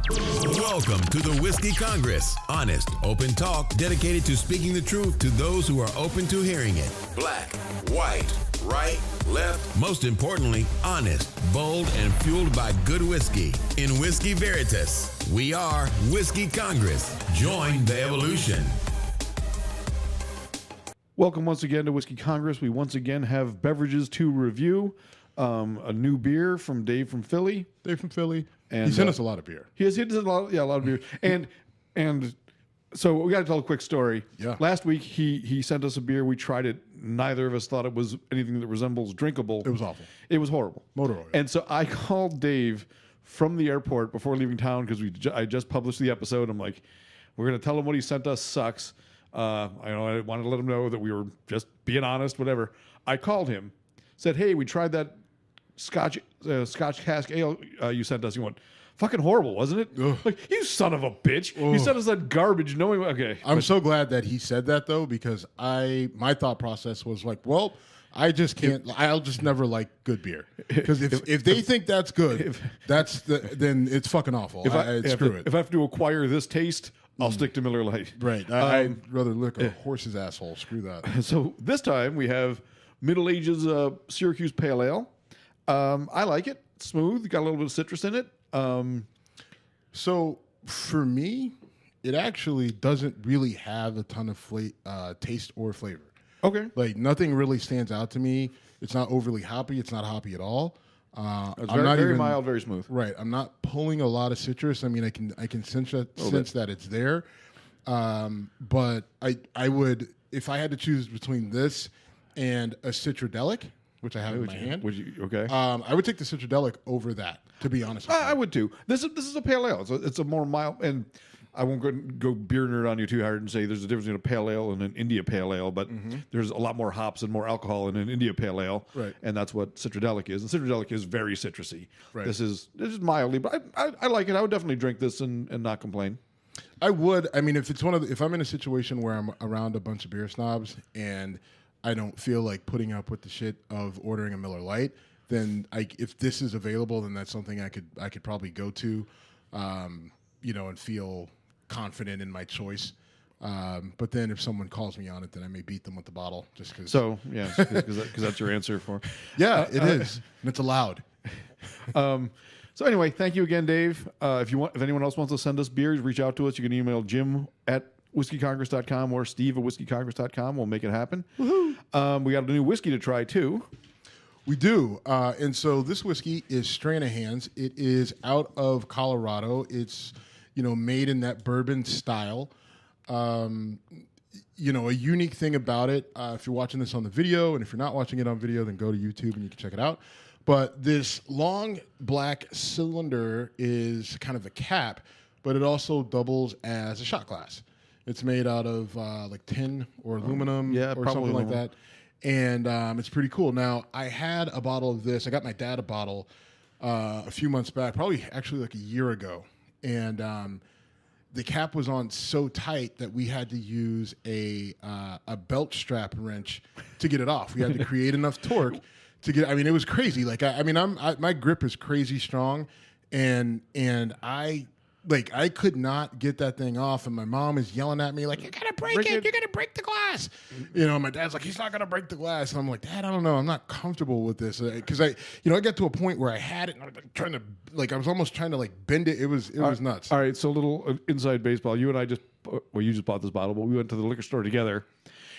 Welcome to the Whiskey Congress. Honest, open talk dedicated to speaking the truth to those who are open to hearing it. Black, white, right, left. Most importantly, honest, bold, and fueled by good whiskey. In Whiskey Veritas, we are Whiskey Congress. Join the evolution. Welcome once again to Whiskey Congress. We once again have beverages to review. A new beer from Dave from Philly. And he sent us a lot of beer. He has a lot of beer. And so we got to tell a quick story. Yeah. Last week he sent us a beer. We tried it. Neither of us thought it was anything that resembles drinkable. It was awful. It was horrible. Motor oil. And so I called Dave from the airport before leaving town because I just published the episode. I'm like, we're going to tell him what he sent us sucks. I wanted to let him know that we were just being honest, whatever. I called him, said, hey, we tried that Scotch cask ale you sent us. You went, fucking horrible, wasn't it? Ugh. Like, you son of a bitch. Ugh. You sent us that garbage knowing, okay. I'm so glad that he said that, though, because my thought process was like, well, I just can't. I'll just never like good beer because if they think that's good, then it's fucking awful. Screw it. If I have to acquire this taste, I'll stick to Miller Lite. Right. I'd rather lick a horse's asshole. Screw that. So this time we have Middle Ages Syracuse Pale Ale. I like it. Smooth. Got a little bit of citrus in it. So for me, it actually doesn't really have a ton of taste or flavor. Okay. Like nothing really stands out to me. It's not overly hoppy. It's not hoppy at all. It's very mild, very smooth. Right. I'm not pulling a lot of citrus. I mean, I can sense that it's there. But I would, if I had to choose between this and a Citradelic, which I have in my hand. Okay. I would take the Citradelic over that, to be honest with you. I would too. This is a pale ale. It's a more mild, and I won't go beer nerd on you too hard and say there's a difference between a pale ale and an India pale ale, but there's a lot more hops and more alcohol in an India pale ale, right? And that's what Citradelic is. And Citradelic is very citrusy. Right. This is mildly, but I like it. I would definitely drink this and not complain. I would. I mean, if I'm in a situation where I'm around a bunch of beer snobs and I don't feel like putting up with the shit of ordering a Miller Lite, then if this is available, then that's something I could probably go to, and feel confident in my choice. But then if someone calls me on it, then I may beat them with the bottle just because. So yeah, because that's your answer for. Yeah, it is, and it's allowed. So anyway, thank you again, Dave. If anyone else wants to send us beers, reach out to us. You can email jim@whiskeycongress.com or steve@whiskeycongress.com. We'll make it happen. Woohoo! We got a new whiskey to try too. We do. And so this whiskey is Stranahan's. It is out of Colorado. It's, made in that bourbon style. A unique thing about it, if you're watching this on the video, and if you're not watching it on video, then go to YouTube and you can check it out. But this long black cylinder is kind of a cap, but it also doubles as a shot glass. It's made out of like tin or aluminum or something like that. And it's pretty cool. Now, I had a bottle of this. I got my dad a bottle a few months back, probably actually like a year ago. And the cap was on so tight that we had to use a belt strap wrench to get it off. We had to create enough torque to get. I mean, it was crazy. Like, my grip is crazy strong, and I could not get that thing off, and my mom is yelling at me like, "You're gonna break it! You're gonna break the glass!" My dad's like, "He's not gonna break the glass," and I'm like, "Dad, I don't know. I'm not comfortable with this because I got to a point where I had it, and I was almost trying to bend it. It was nuts. All right, so a little inside baseball. You and I you just bought this bottle, but we went to the liquor store together.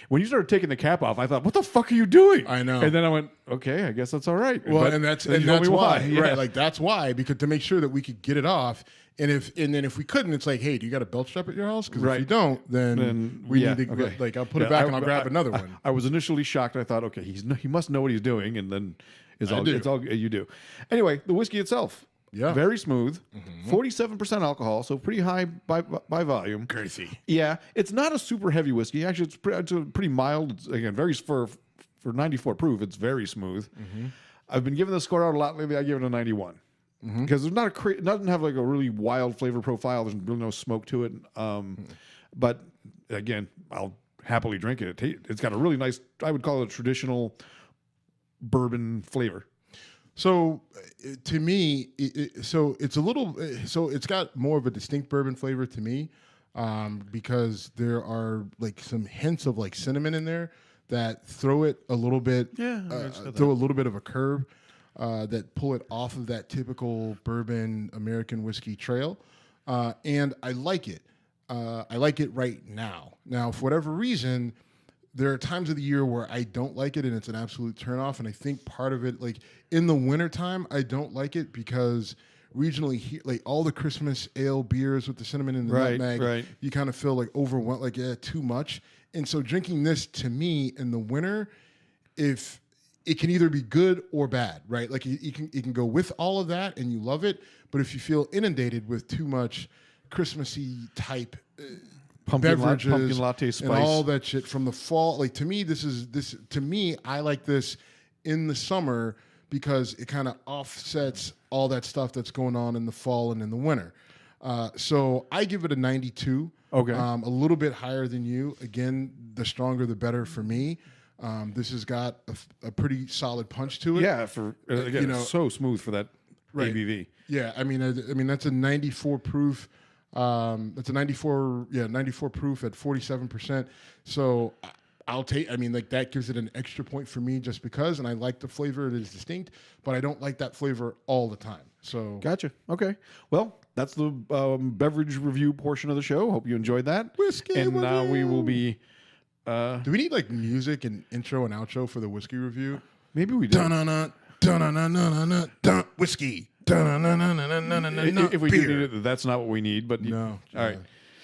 When you started taking the cap off, I thought, "What the fuck are you doing?" I know. And then I went, "Okay, I guess that's all right." Well, and that's why, Yeah. right? Like that's why, because to make sure that we could get it off. And then if we couldn't, it's like, hey, do you got a belt strap at your house? Because if you don't, then we need to I'll put it back and I'll grab another one. I was initially shocked. I thought, okay, he must know what he's doing, and then it's all you do. Anyway, the whiskey itself, very smooth, 47% alcohol, so pretty high by volume. Girthy. Yeah, it's not a super heavy whiskey. Actually, it's a pretty mild. It's, again, very for 94 proof. It's very smooth. I've been giving the score out a lot lately. I give it a 91. Because there's it doesn't have like a really wild flavor profile. There's really no smoke to it. But again, I'll happily drink it. It's got a really nice, I would call it a traditional bourbon flavor. So to me, so it's a little, so it's got more of a distinct bourbon flavor to me, because there are like some hints of like cinnamon in there that throw it a little bit, throw a little bit of a curve, that pull it off of that typical bourbon American whiskey trail, and I like it. I like it right now. Now, for whatever reason, there are times of the year where I don't like it and it's an absolute turnoff. And I think part of it, like in the wintertime, I don't like it because regionally, like all the Christmas ale beers with the cinnamon and the nutmeg, you kind of feel like overwhelmed, like too much. And so drinking this to me in the winter, if it can either be good or bad, right? Like you can go with all of that and you love it. But if you feel inundated with too much Christmassy type beverages, pumpkin latte spice, and all that shit from the fall. Like to me, to me, I like this in the summer because it kind of offsets all that stuff that's going on in the fall and in the winter. So I give it a 92. Okay, a little bit higher than you. Again, the stronger the better for me. This has got a pretty solid punch to it. Yeah, for again, it's so smooth for that ABV. Yeah, I mean that's a 94 proof. That's a 94 proof at 47%. So I'll take, I mean, like that gives it an extra point for me just because, and I like the flavor. It is distinct, but I don't like that flavor all the time. So gotcha. Okay. Well, that's the beverage review portion of the show. Hope you enjoyed that. Whiskey and review. Now we will be. Do we need like music and intro and outro for the whiskey review? Maybe we do. Whiskey. If we do need it, that's not what we need. But no. All right.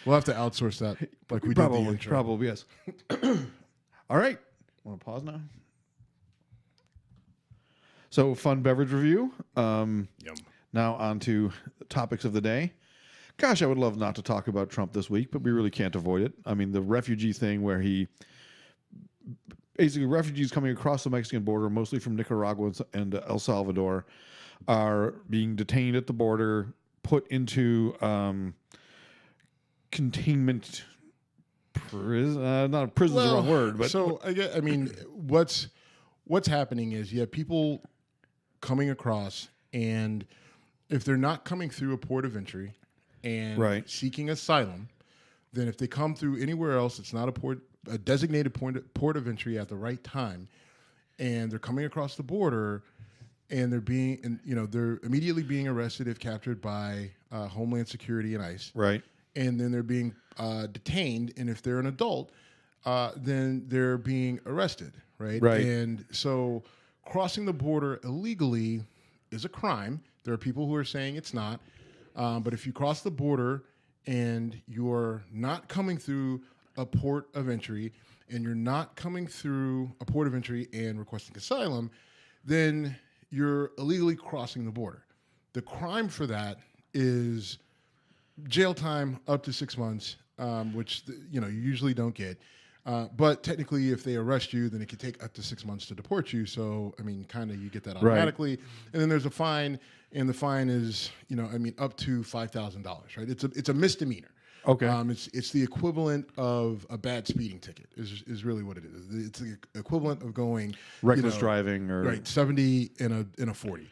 We'll have to outsource that, like we did the intro. Probably, yes. All right. Want to pause now? So, fun beverage review. Yum. Now on to the topics of the day. Gosh, I would love not to talk about Trump this week, but we really can't avoid it. I mean, the refugee thing where basically refugees coming across the Mexican border, mostly from Nicaragua and El Salvador, are being detained at the border, put into containment prison. Not prison is the wrong word, but so I mean, what's happening is you have people coming across, and if they're not coming through a port of entry and seeking asylum, then if they come through anywhere else, it's not a designated port of entry at the right time, and they're coming across the border. And they're immediately being arrested if captured by Homeland Security and ICE. Right. And then they're being detained. And if they're an adult, then they're being arrested. Right. Right. And so crossing the border illegally is a crime. There are people who are saying it's not. But if you cross the border and you're not coming through a port of entry and you're not coming through a port of entry and requesting asylum, then you're illegally crossing the border. The crime for that is jail time up to 6 months, which you usually don't get. But technically, if they arrest you, then it could take up to 6 months to deport you. So, I mean, kind of you get that automatically. Right. And then there's a fine, and the fine is, up to $5,000, right? It's a misdemeanor. Okay. It's the equivalent of a bad speeding ticket is really what it is. It's the equivalent of going reckless driving or 70 in a 40.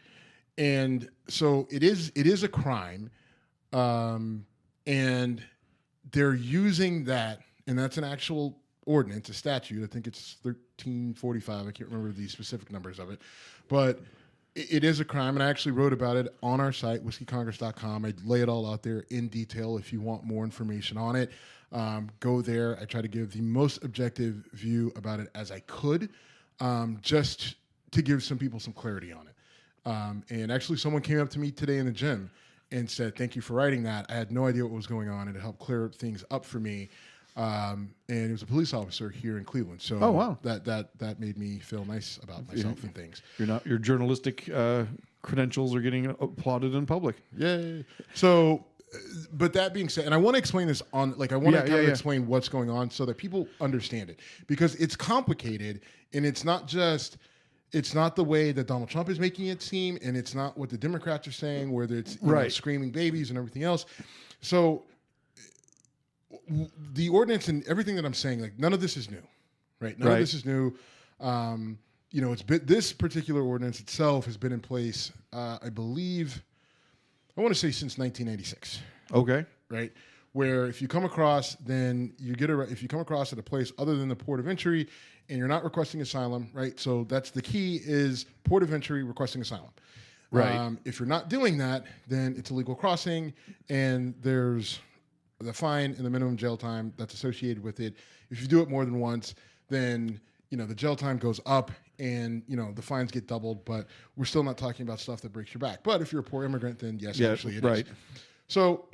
And so it is a crime. And they're using that, and that's an actual ordinance, a statute. I think it's 1345. I can't remember the specific numbers of it, but it is a crime, and I actually wrote about it on our site, whiskeycongress.com. I lay it all out there in detail if you want more information on it. Go there. I try to give the most objective view about it as I could, just to give some people some clarity on it. And actually, someone came up to me today in the gym and said, "Thank you for writing that. I had no idea what was going on, and it helped clear things up for me." And it was a police officer here in Cleveland. So that made me feel nice about myself and things. Your journalistic credentials are getting applauded in public. Yay. So, but that being said, and I want to explain this I want to explain what's going on so that people understand it, because it's complicated, and it's not the way that Donald Trump is making it seem, and it's not what the Democrats are saying, where it's screaming babies and everything else. So the ordinance and everything that I'm saying, like none of this is new, right? None of this is new. this particular ordinance itself has been in place, I believe, I want to say since 1996. Okay. Right? Where if you come across, then you get if you come across at a place other than the port of entry and you're not requesting asylum, right? So that's the key is port of entry requesting asylum. Right. If you're not doing that, then it's illegal crossing and there's the fine and the minimum jail time that's associated with it. If you do it more than once, then, the jail time goes up and, the fines get doubled, but we're still not talking about stuff that breaks your back. But if you're a poor immigrant, then yes, actually it is. So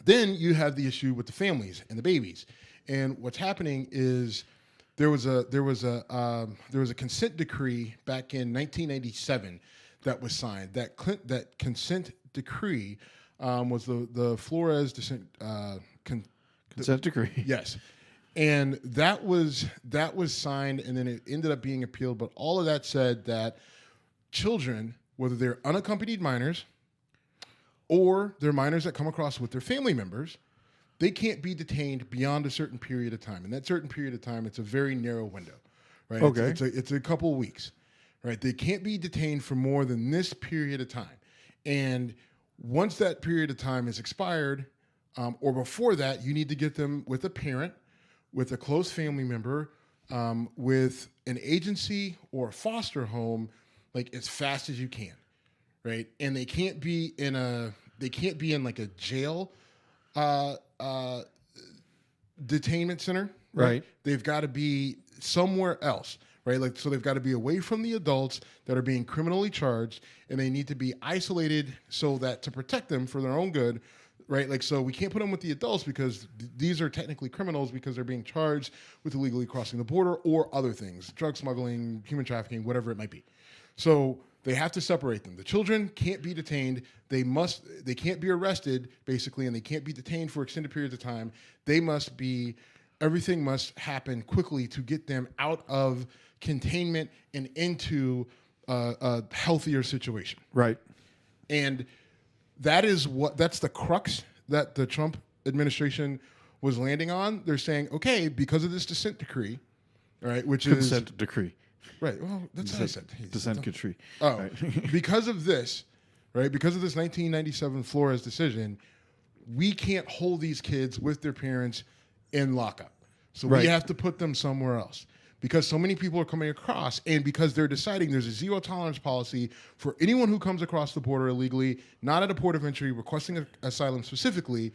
then you have the issue with the families and the babies. And what's happening is there was a consent decree back in 1987 that was signed. That consent decree was the Flores consent decree. Yes. And that was signed, and then it ended up being appealed. But all of that said that children, whether they're unaccompanied minors or they're minors that come across with their family members, they can't be detained beyond a certain period of time. And that certain period of time, it's a very narrow window, right? Okay. It's a couple of weeks, right? They can't be detained for more than this period of time. And once that period of time is expired, or before that, you need to get them with a parent, with a close family member, with an agency or a foster home, like as fast as you can, right? And they can't be in like a jail detainment center, right? They've got to be somewhere else, right? Like, so they've got to be away from the adults that are being criminally charged, and they need to be isolated so that to protect them for their own good, right? Like, so we can't put them with the adults because these are technically criminals because they're being charged with illegally crossing the border or other things, drug smuggling, human trafficking, whatever it might be. So they have to separate them. The children can't be detained. They can't be arrested, basically, and they can't be detained for extended periods of time. Everything must happen quickly to get them out of containment and into a healthier situation. Right. And that's the crux that the Trump administration was landing on. They're saying, okay, because of this consent decree, right, Consent decree. Right. Well, that's what I said. Consent decree. Oh, right. because of this, right? Because of this 1997 Flores decision, we can't hold these kids with their parents in lockup. So we have to put them somewhere else because so many people are coming across, and because they're deciding there's a zero tolerance policy for anyone who comes across the border illegally, not at a port of entry, requesting asylum specifically.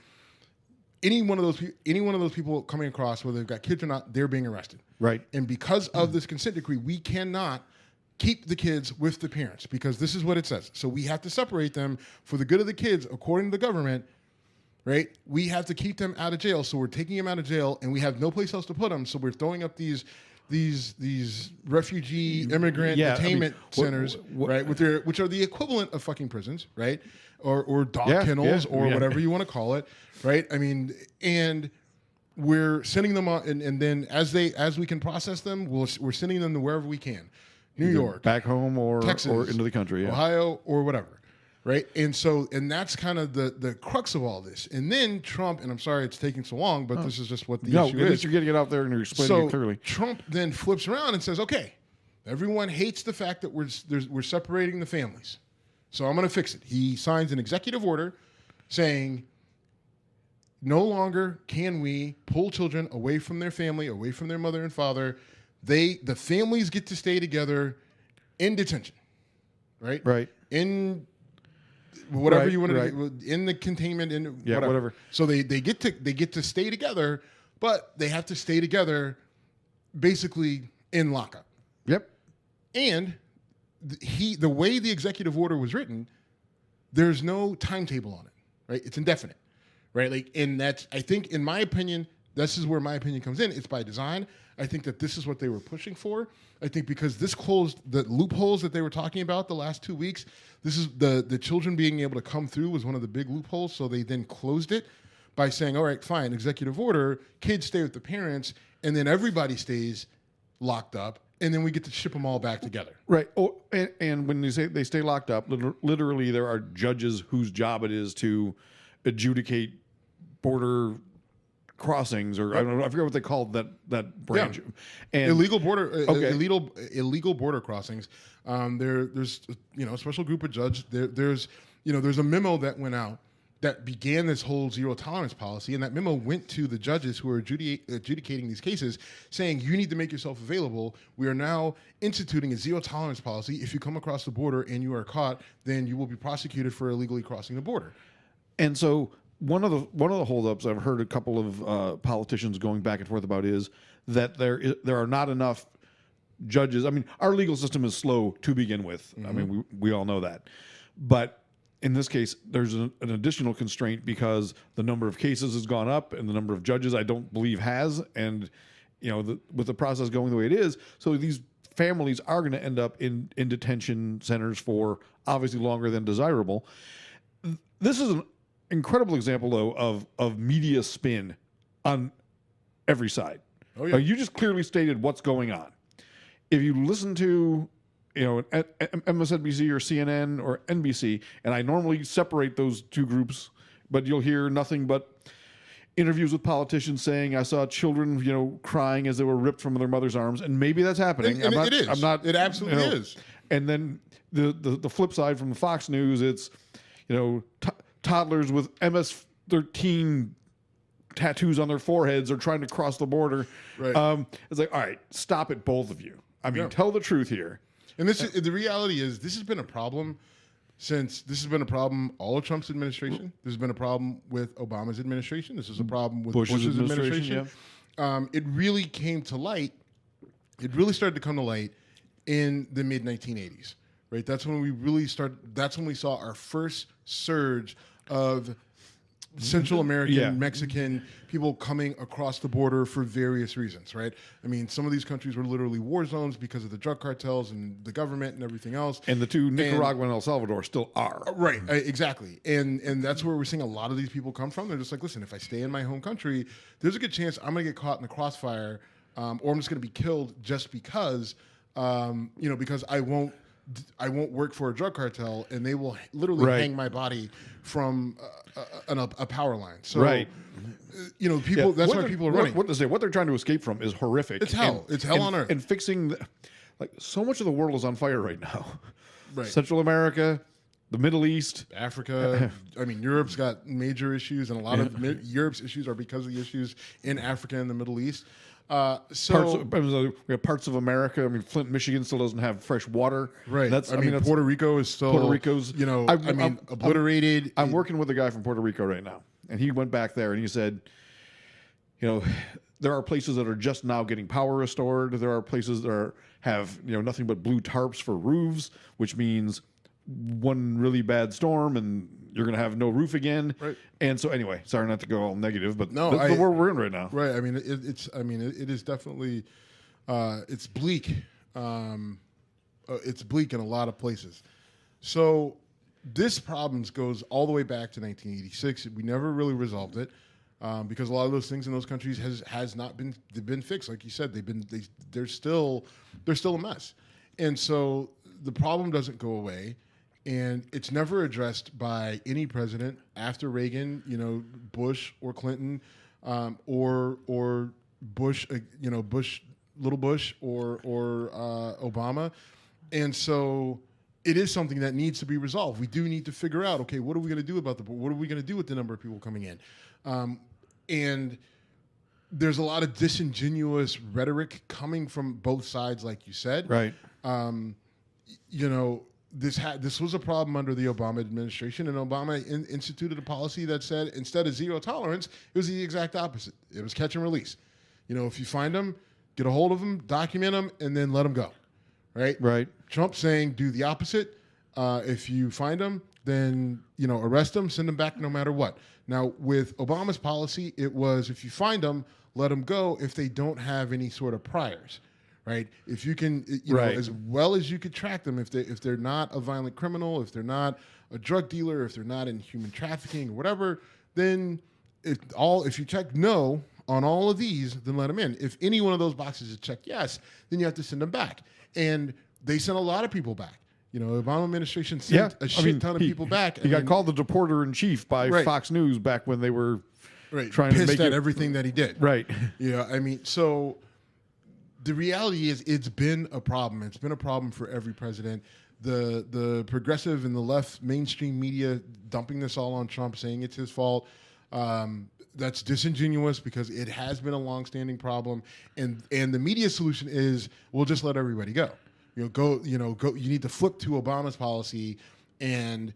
Any one of those people coming across, whether they've got kids or not, they're being arrested. Right. And because of this consent decree, we cannot keep the kids with the parents because this is what it says. So we have to separate them for the good of the kids, according to the government. Right? We have to keep them out of jail. So we're taking them out of jail, and we have no place else to put them. So we're throwing up these refugee immigrant detainment centers, right? Which are the equivalent of fucking prisons, right? Or dog kennels or whatever you want to call it, right? I mean, and we're sending them on, and then as we can process them, we're sending them to wherever we can, New York, back home, or Texas, or into the country, Ohio, or whatever. Right. And that's kind of the crux of all this. And then Trump, and I'm sorry it's taking so long, but this is just what the issue is. At least you're getting it out there and you're explaining it clearly. Trump then flips around and says, okay, everyone hates the fact that we're separating the families. So I'm going to fix it. He signs an executive order saying no longer can we pull children away from their family, away from their mother and father. The families get to stay together in detention. Right? Right. In whatever you want to do, in the containment, in whatever. So they get to stay together, but they have to stay together basically in lockup. Yep. And the way the executive order was written, there's no timetable on it, right? It's indefinite, right? Like, and that's, I think, in my opinion, this is where my opinion comes in. It's by design. I think that this is what they were pushing for. I think because this closed the loopholes that they were talking about the last 2 weeks. This is the children being able to come through was one of the big loopholes. So they then closed it by saying, all right, fine, executive order, kids stay with the parents, and then everybody stays locked up, and then we get to ship them all back together. Right. Oh, and when you say they stay locked up, literally there are judges whose job it is to adjudicate border crossings, or I don't know, I forget what they called that branch. Yeah. And illegal border Okay. illegal border crossings. There's a special group of judges. There's a memo that went out that began this whole zero tolerance policy, and that memo went to the judges who are adjudicating these cases, saying you need to make yourself available. We are now instituting a zero tolerance policy. If you come across the border and you are caught, then you will be prosecuted for illegally crossing the border. And so one of the holdups I've heard a couple of politicians going back and forth about is that there are not enough judges. I mean, our legal system is slow to begin with. I mean, we all know that, but in this case, there's an additional constraint because the number of cases has gone up and the number of judges I don't believe has. And, with the process going the way it is, so these families are going to end up in detention centers for obviously longer than desirable. This is an incredible example, though, of media spin on every side. Oh, yeah. You just clearly stated what's going on. If you listen to MSNBC or CNN or NBC, and I normally separate those two groups, but you'll hear nothing but interviews with politicians saying, I saw children, crying as they were ripped from their mother's arms, and maybe that's happening. It is. It absolutely is. And then the flip side from the Fox News, it's, toddlers with MS-13 tattoos on their foreheads are trying to cross the border. Right. It's like, all right, stop it, both of you. I mean, tell the truth here. And the reality is, this has been a problem all of Trump's administration. This has been a problem with Obama's administration. This is a problem with Bush's administration. Yeah. It really came to light. It really started to come to light in the mid 1980s, right? That's when we really started. That's when we saw our first surge of Central American, Mexican people coming across the border for various reasons, right? I mean, some of these countries were literally war zones because of the drug cartels and the government and everything else. And the two, Nicaragua and El Salvador, still are. Right, exactly. And that's where we're seeing a lot of these people come from. They're just like, listen, if I stay in my home country, there's a good chance I'm going to get caught in the crossfire, or I'm just going to be killed just because, because I won't work for a drug cartel, and they will literally hang my body from a power line. So, people. That's why people are running. What they're trying to escape from is horrific. It's hell. It's hell on earth. And fixing, so much of the world is on fire right now. Right. Central America, the Middle East, Africa. I mean, Europe's got major issues, and a lot of Europe's issues are because of the issues in Africa and the Middle East. We have parts of America. I mean, Flint, Michigan still doesn't have fresh water. Right. Puerto Rico is still. Puerto Rico's. Obliterated. I'm working with a guy from Puerto Rico right now, and he went back there and he said, there are places that are just now getting power restored. There are places that have nothing but blue tarps for roofs, which means one really bad storm and you're going to have no roof again. Right. And so anyway, sorry not to go all negative, but that's the world we're in right now. Right. I mean, it is definitely, it's bleak. It's bleak in a lot of places. So this problem goes all the way back to 1986. We never really resolved it because a lot of those things in those countries has not been fixed. Like you said, they're still a mess. And so the problem doesn't go away. And it's never addressed by any president after Reagan, Bush or Clinton, or Bush, little Bush or Obama. And so it is something that needs to be resolved. We do need to figure out, okay, what are we going to do about what are we going to do with the number of people coming in? And there's a lot of disingenuous rhetoric coming from both sides, like you said. Right. This was a problem under the Obama administration, and Obama instituted a policy that said instead of zero tolerance, it was the exact opposite. It was catch and release. If you find them, get a hold of them, document them, and then let them go. Right? Right. Trump saying do the opposite. If you find them, then arrest them, send them back no matter what. Now, with Obama's policy, it was if you find them, let them go if they don't have any sort of priors. Right. If you can, as well as you could track them, if they're not a violent criminal, if they're not a drug dealer, if they're not in human trafficking or whatever, then if you check no on all of these, then let them in. If any one of those boxes is checked yes, then you have to send them back. And they sent a lot of people back. The Obama administration sent a shit ton of people back. He got called the deporter in chief by Fox News back when they were trying to pissed make at it, everything that he did. right. Yeah, I mean, so the reality is it's been a problem. It's been a problem for every president. The progressive and the left mainstream media dumping this all on Trump, saying it's his fault. That's disingenuous because it has been a longstanding problem. And the media solution is we'll just let everybody go. Go. You need to flip to Obama's policy, and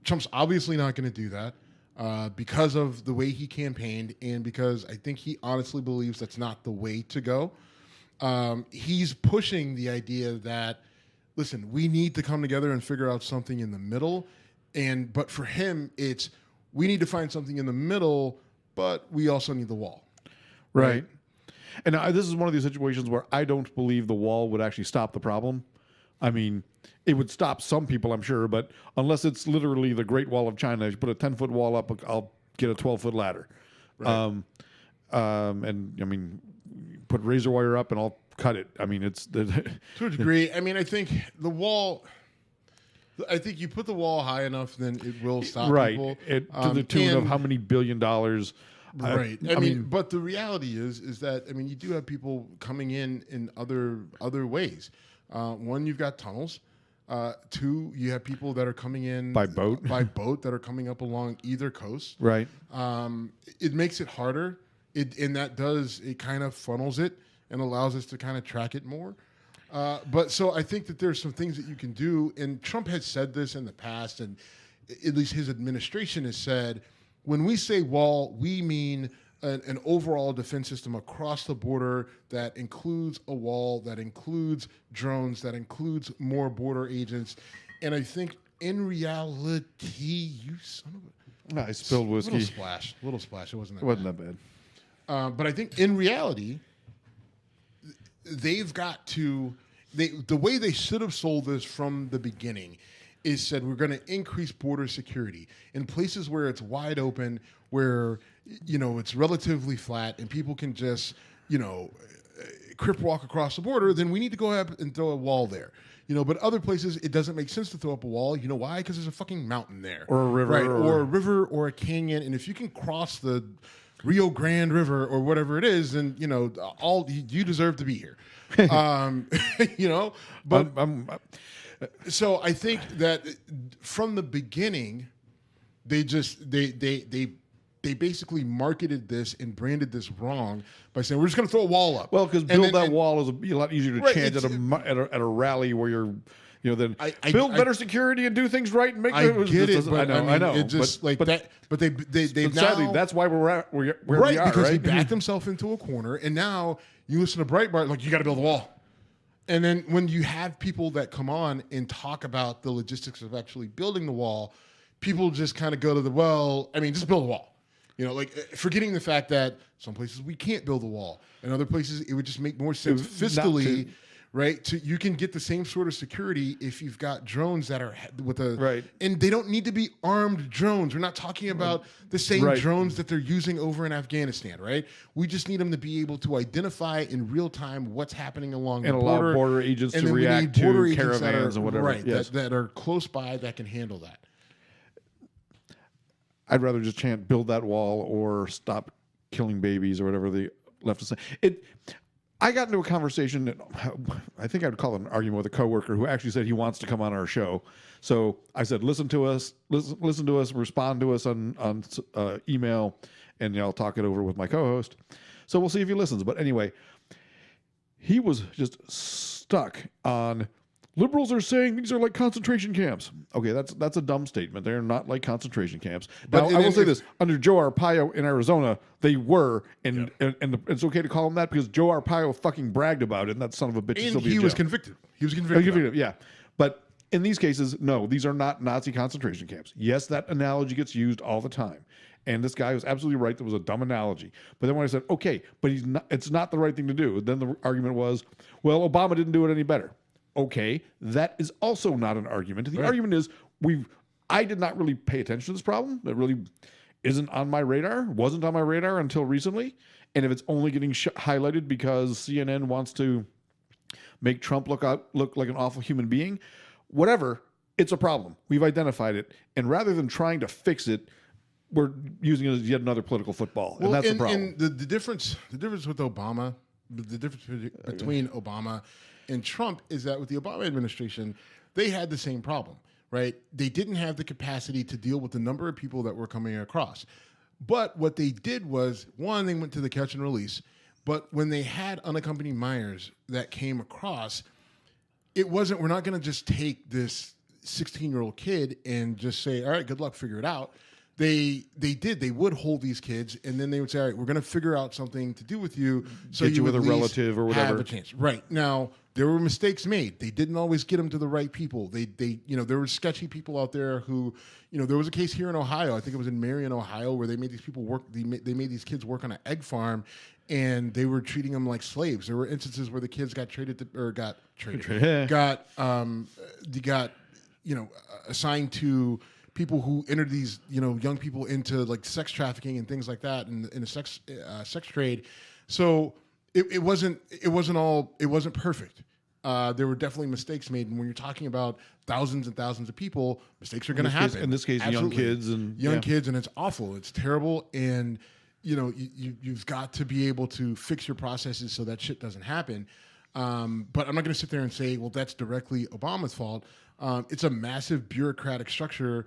Trump's obviously not going to do that. Because of the way he campaigned and because I think he honestly believes that's not the way to go. He's pushing the idea that, listen, we need to come together and figure out something in the middle. But for him, it's we need to find something in the middle, but we also need the wall. Right. And this is one of these situations where I don't believe the wall would actually stop the problem. I mean, it would stop some people, I'm sure, but unless it's literally the Great Wall of China, you put a 10-foot wall up, I'll get a 12-foot ladder. Right. And I mean, put razor wire up and I'll cut it. I mean, it's to a degree. I mean, I think the wall. I think you put the wall high enough, then it will stop people. To the tune of how many $1 billion. Right. I mean, but the reality is that you do have people coming in other ways. One, you've got tunnels. Two, you have people that are coming in by boat that are coming up along either coast. Right. It makes it harder. It kind of funnels it and allows us to kind of track it more. But so I think that there's some things that you can do, and Trump has said this in the past, and at least his administration has said, when we say wall, we mean an overall defense system across the border that includes a wall, that includes drones, that includes more border agents. And I think in reality, you son of a... I spilled whiskey. Little splash. It wasn't that bad. But I think in reality, they've got to... the way they should have sold this from the beginning is said we're going to increase border security in places where it's wide open, where it's relatively flat and people can just crip walk across the border. Then we need to go up and throw a wall there. But other places it doesn't make sense to throw up a wall. You know why? Because there's a fucking mountain there, or a river, right? Or a river, or a canyon. And if you can cross the Rio Grande River or whatever it is, then you deserve to be here. But so I think that from the beginning, they basically marketed this and branded this wrong by saying we're just going to throw a wall up. Well, because that wall is a lot easier to chant at a rally where you're. Then build better security and do things right and make. I get it, but I know. It's just that. But they sadly, that's why where we are. Because right? he backed himself into a corner, and now you listen to Breitbart, you got to build a wall. And then when you have people that come on and talk about the logistics of actually building the wall, people just kind of go to just build a wall. Forgetting the fact that some places we can't build a wall, and other places it would just make more sense fiscally. Right, you can get the same sort of security if you've got drones that are and they don't need to be armed drones. We're not talking about the same drones that they're using over in Afghanistan, right? We just need them to be able to identify in real time what's happening along the border, and allow border agents to react to caravans and whatever, that are close by that can handle that. I'd rather just chant "build that wall" or "stop killing babies" or whatever the left is saying. I got into a conversation that I think I'd call it an argument with a coworker who actually said he wants to come on our show. So I said, listen to us, respond to us on email, and I'll talk it over with my co-host. So we'll see if he listens. But anyway, he was just stuck on liberals are saying these are like concentration camps. Okay, that's a dumb statement. They're not like concentration camps. Now, I will say this. Under Joe Arpaio in Arizona, they were, and it's okay to call them that because Joe Arpaio fucking bragged about it, and that son of a bitch is still he was convicted. He was convicted. Yeah. But in these cases, no, these are not Nazi concentration camps. Yes, that analogy gets used all the time. And this guy was absolutely right. That was a dumb analogy. But then when I said, okay, but it's not the right thing to do, then the argument was, well, Obama didn't do it any better. Okay, that is also not an argument. The argument is I did not really pay attention to this problem. That really isn't on my radar, wasn't on my radar until recently. And if it's only getting highlighted because CNN wants to make Trump look like an awful human being, whatever, it's a problem. We've identified it. And rather than trying to fix it, we're using it as yet another political football, and that's the problem. And the difference with Obama, the difference between Obama and Trump is that with the Obama administration, they had the same problem, right? They didn't have the capacity to deal with the number of people that were coming across. But what they did was, one, they went to the catch and release. But when they had unaccompanied minors that came across, it wasn't, we're not going to just take this 16-year-old kid and just say, all right, good luck, figure it out. They would hold these kids, and then they would say, all right, we're going to figure out something to do with you, so Get you with at a least relative or whatever. have a chance. Right. Now, there were mistakes made. They didn't always get them to the right people. They there were sketchy people out there who, there was a case here in Ohio, I think it was in Marion, Ohio, where they made these people work, they made these kids work on an egg farm, and they were treating them like slaves. There were instances where the kids got assigned to people who entered these, young people into like sex trafficking and things like that, and in the sex trade. So it wasn't perfect. There were definitely mistakes made, and when you're talking about thousands and thousands of people, mistakes are going to happen. In this case, Absolutely. young kids, and it's awful. It's terrible, and you've got to be able to fix your processes so that shit doesn't happen. But I'm not going to sit there and say, well, that's directly Obama's fault. It's a massive bureaucratic structure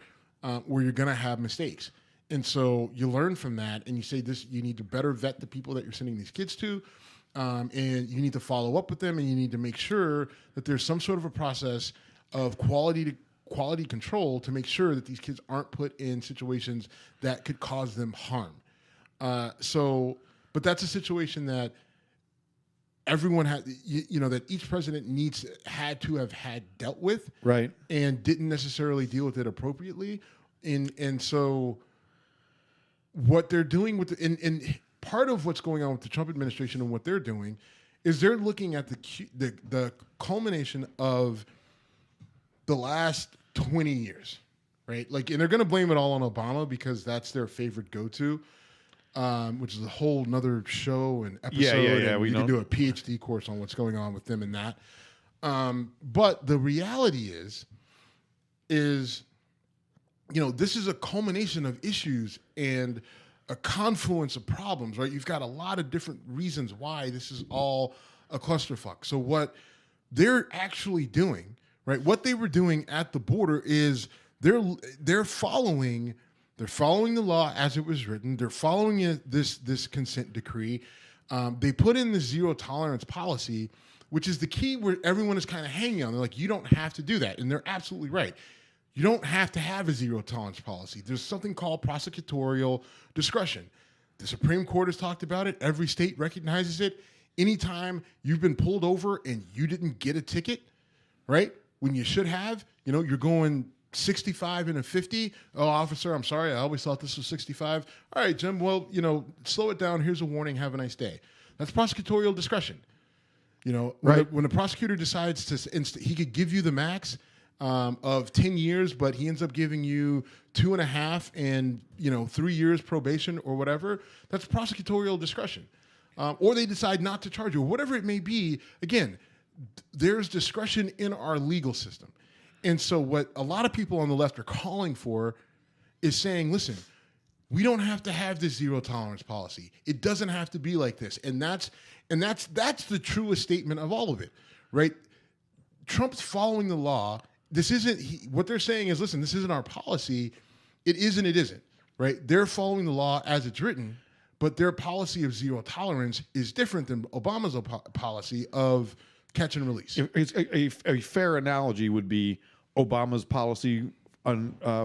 where you're going to have mistakes. And so you learn from that, and you say you need to better vet the people that you're sending these kids to, and you need to follow up with them, and you need to make sure that there's some sort of a process of quality control to make sure that these kids aren't put in situations that could cause them harm. But that's a situation that everyone had, that each president had to have dealt with, right, and didn't necessarily deal with it appropriately, and so what they're doing with and part of what's going on with the Trump administration and what they're doing is they're looking at the culmination of the last 20 years, right? Like, and they're going to blame it all on Obama because that's their favorite go-to. Which is a whole nother show and episode. Yeah. And we can do a PhD course on what's going on with them and that. But the reality is, this is a culmination of issues and a confluence of problems, right? You've got a lot of different reasons why this is all a clusterfuck. So what they're actually doing, right? What they were doing at the border is they're following the law as it was written. They're following this consent decree. They put in the zero tolerance policy, which is the key where everyone is kind of hanging on. They're like, you don't have to do that. And they're absolutely right. You don't have to have a zero tolerance policy. There's something called prosecutorial discretion. The Supreme Court has talked about it. Every state recognizes it. Anytime you've been pulled over and you didn't get a ticket, right, when you should have, you're going 65 and a 50. Oh, officer, I'm sorry. I always thought this was 65. All right, Jim. Well, slow it down. Here's a warning. Have a nice day. That's prosecutorial discretion. Right. When the prosecutor decides he could give you the max of 10 years, but he ends up giving you 2.5 and 3 years probation or whatever. That's prosecutorial discretion. Or they decide not to charge you, or whatever it may be. Again, there's discretion in our legal system. And so what a lot of people on the left are calling for is saying, listen, we don't have to have this zero tolerance policy. It doesn't have to be like this. And that's the truest statement of all of it, right? Trump's following the law. This isn't, what they're saying is, listen, this isn't our policy. It isn't, right? They're following the law as it's written, but their policy of zero tolerance is different than Obama's policy of catch and release. A fair analogy would be Obama's policy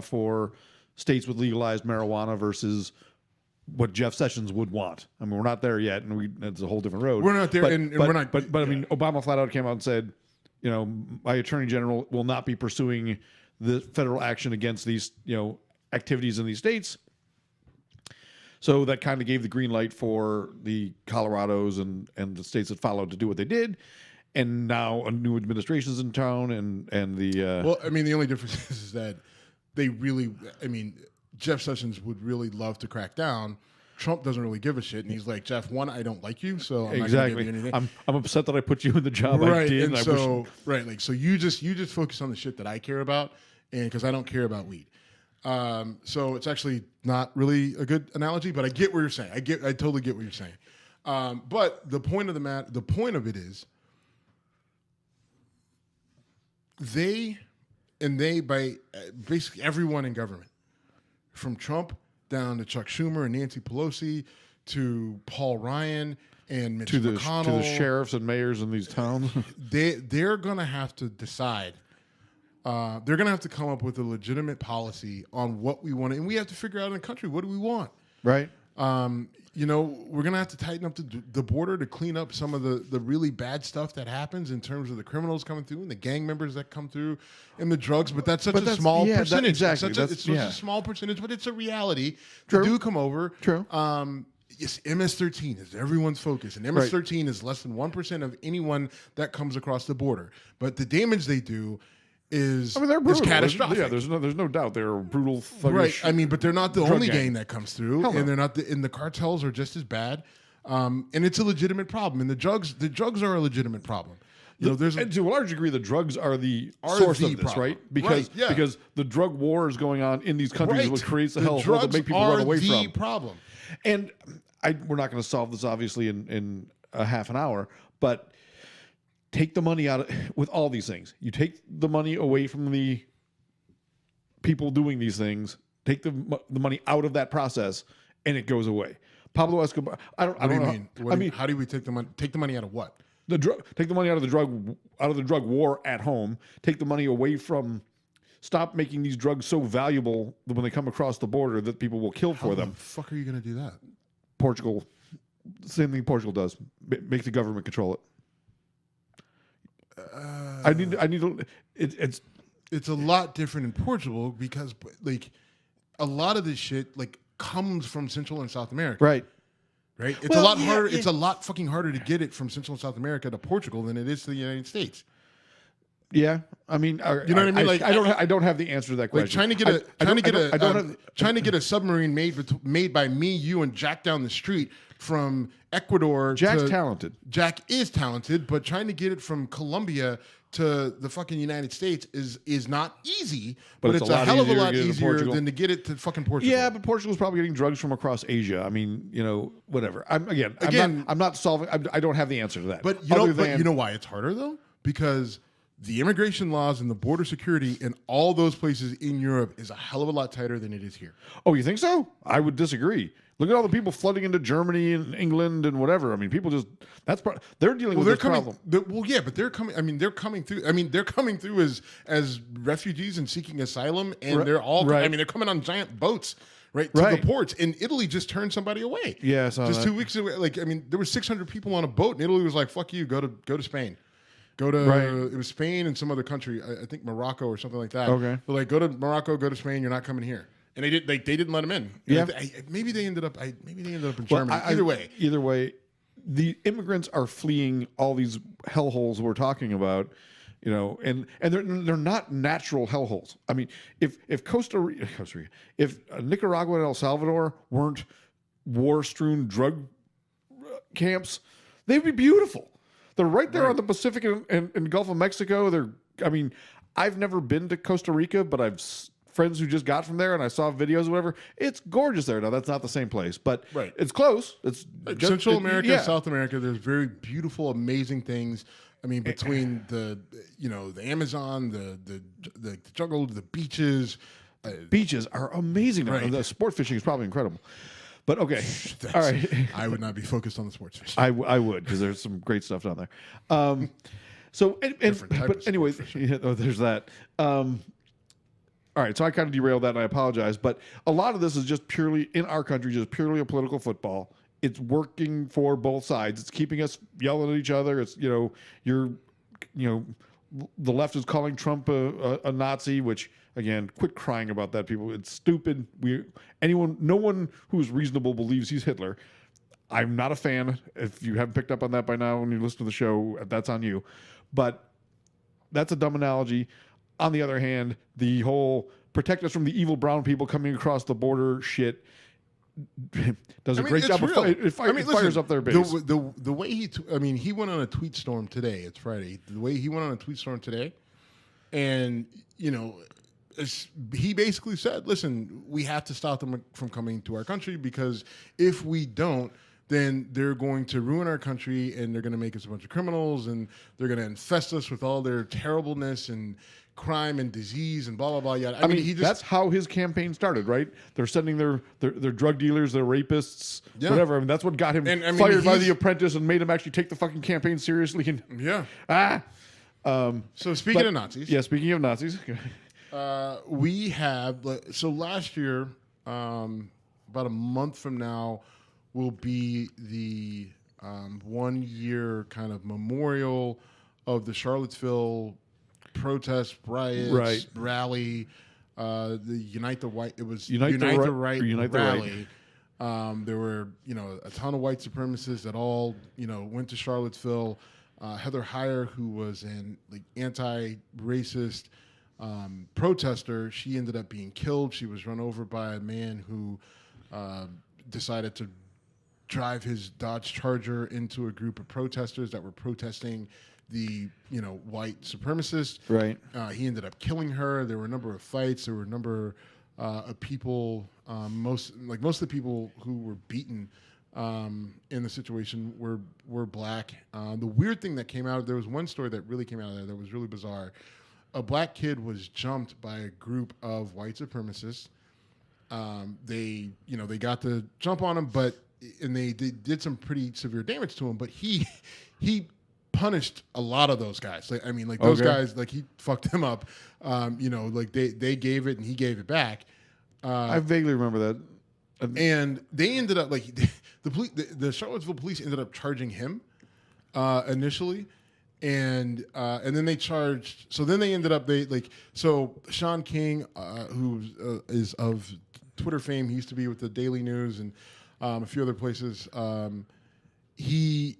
for states with legalized marijuana versus what Jeff Sessions would want. I mean, we're not there yet, and it's a whole different road. We're not there, and we're not. But I mean, Obama flat out came out and said, my attorney general will not be pursuing the federal action against these, activities in these states. So that kind of gave the green light for the Colorados and the states that followed to do what they did. And now a new administration's in town, and the well, I mean, the only difference is that they really, Jeff Sessions would really love to crack down. Trump doesn't really give a shit, and he's like, Jeff, one, I don't like you, so I'm not going to give you anything. I'm upset that I put you in the job I did. And so you just focus on the shit that I care about, and because I don't care about weed. So it's actually not really a good analogy, but I get what you're saying. I totally get what you're saying. But the point of it is, by basically everyone in government, from Trump down to Chuck Schumer and Nancy Pelosi to Paul Ryan and Mitch McConnell, to the sheriffs and mayors in these towns, they're going to have to decide. They're going to have to come up with a legitimate policy on what we want, and we have to figure out in the country, what do we want, right? We're going to have to tighten up the border to clean up some of the really bad stuff that happens in terms of the criminals coming through and the gang members that come through and the drugs. But that's such a small percentage. Exactly. It's such a small percentage, but it's a reality. True. They do come over. True. Yes, MS-13 is everyone's focus, and MS-13 is less than 1% of anyone that comes across the border. But the damage they do is catastrophic. Yeah, there's no doubt they're brutal, thuggish. Right. I mean, but they're not the only gang gang that comes through, and they're not. And the cartels are just as bad. And it's a legitimate problem. And the drugs are a legitimate problem. And to a large degree, the drugs are the source of this, problem. Right? Because the drug war is going on in these countries, what creates the hellhole that make people run away from. The problem. And we're not going to solve this obviously in a half an hour, but take the money out with all these things. You take the money away from the people doing these things. Take the money out of that process, and it goes away. Pablo Escobar. I don't know. How do we take the money? Take the money out of what? Take the money out of the drug war at home. Take the money away from. Stop making these drugs so valuable that when they come across the border that people will kill for them. How the fuck are you going to do that? Portugal, same thing Portugal does. Make the government control it. It's a lot different in Portugal because like a lot of this shit like comes from Central and South America. Right. It's a lot harder. Yeah. It's a lot fucking harder to get it from Central and South America to Portugal than it is to the United States. Yeah, I mean, you know what I mean. Like, I don't have the answer to that question. Like trying to get a submarine made by me, you, and Jack down the street from Ecuador. Jack's talented. Jack is talented, but trying to get it from Colombia to the fucking United States is not easy. But it's a hell of a lot easier than to get it to fucking Portugal. Yeah, but Portugal's probably getting drugs from across Asia. I mean, whatever. I'm not solving. I don't have the answer to that. But you know why it's harder though? Because the immigration laws and the border security in all those places in Europe is a hell of a lot tighter than it is here. Oh, you think so? I would disagree. Look at all the people flooding into Germany and England and whatever. I mean, people just they're dealing with this problem. But they're coming. I mean, they're coming through. I mean, they're coming through as refugees and seeking asylum, and they're all. Right. I mean, they're coming on giant boats. Right to the ports, and Italy just turned somebody away. Yeah, just 2 weeks ago. Like, I mean, there were 600 people on a boat, and Italy was like, "Fuck you, go to Spain." It was Spain and some other country, I think Morocco or something like that. Okay. But like, go to Morocco, go to Spain. You're not coming here. And they didn't let them in. Yeah. Maybe they ended up in Germany. Either way, the immigrants are fleeing all these hellholes we're talking about, and they're not natural hellholes. I mean, if Costa Rica, if Nicaragua and El Salvador weren't war-strewn drug camps, they'd be beautiful. They're right there on the Pacific and Gulf of Mexico. I've never been to Costa Rica, but I've friends who just got from there, and I saw videos or whatever. It's gorgeous there. Now, that's not the same place, but it's close. It's Central America, South America. There's very beautiful, amazing things. I mean, between the Amazon, the jungle, the beaches. Beaches are amazing. Right. The sport fishing is probably incredible. But okay, all right. I would not be focused on the sports fishing. I would, because there's some great stuff down there. But anyway, there's that. All right, so I kind of derailed that, and I apologize. But a lot of this is just purely in our country, just purely a political football. It's working for both sides. It's keeping us yelling at each other. It's the left is calling Trump a Nazi, which. Again, quit crying about that, people. It's stupid. No one who's reasonable believes he's Hitler. I'm not a fan. If you haven't picked up on that by now when you listen to the show, that's on you. But that's a dumb analogy. On the other hand, the whole protect us from the evil brown people coming across the border shit does a great job. It fires up their base. The way he went on a tweet storm today. It's Friday. The way he went on a tweet storm today, and he basically said, listen, we have to stop them from coming to our country, because if we don't, then they're going to ruin our country, and they're going to make us a bunch of criminals, and they're going to infest us with all their terribleness and crime and disease and blah, blah, blah. Yada. I mean, that's how his campaign started, right? They're sending their drug dealers, their rapists, whatever. I mean, that's what got him fired by The Apprentice and made him actually take the fucking campaign seriously. And, so speaking of Nazis. Yeah, speaking of Nazis. We have, so last year, about a month from now, will be the 1 year kind of memorial of the Charlottesville protest, riots, rally, the Unite the White. It was Unite the Right rally. There were, a ton of white supremacists that all, went to Charlottesville. Heather Heyer, who was an anti-racist protester, she ended up being killed. She was run over by a man who decided to drive his Dodge Charger into a group of protesters that were protesting the white supremacists. Right. He ended up killing her. There were a number of fights. There were a number of people. Most of the people who were beaten in the situation were black. The weird thing that came out, there was one story that really came out of there that was really bizarre. A black kid was jumped by a group of white supremacists. They got the jump on him, and they did some pretty severe damage to him. But he punished a lot of those guys. Those guys, he fucked them up. They gave it and he gave it back. I vaguely remember that. And they ended up the Charlottesville police ended up charging him initially, and then they charged. So then they ended up Sean King, who is of Twitter fame. He used to be with the Daily News and a few other places. He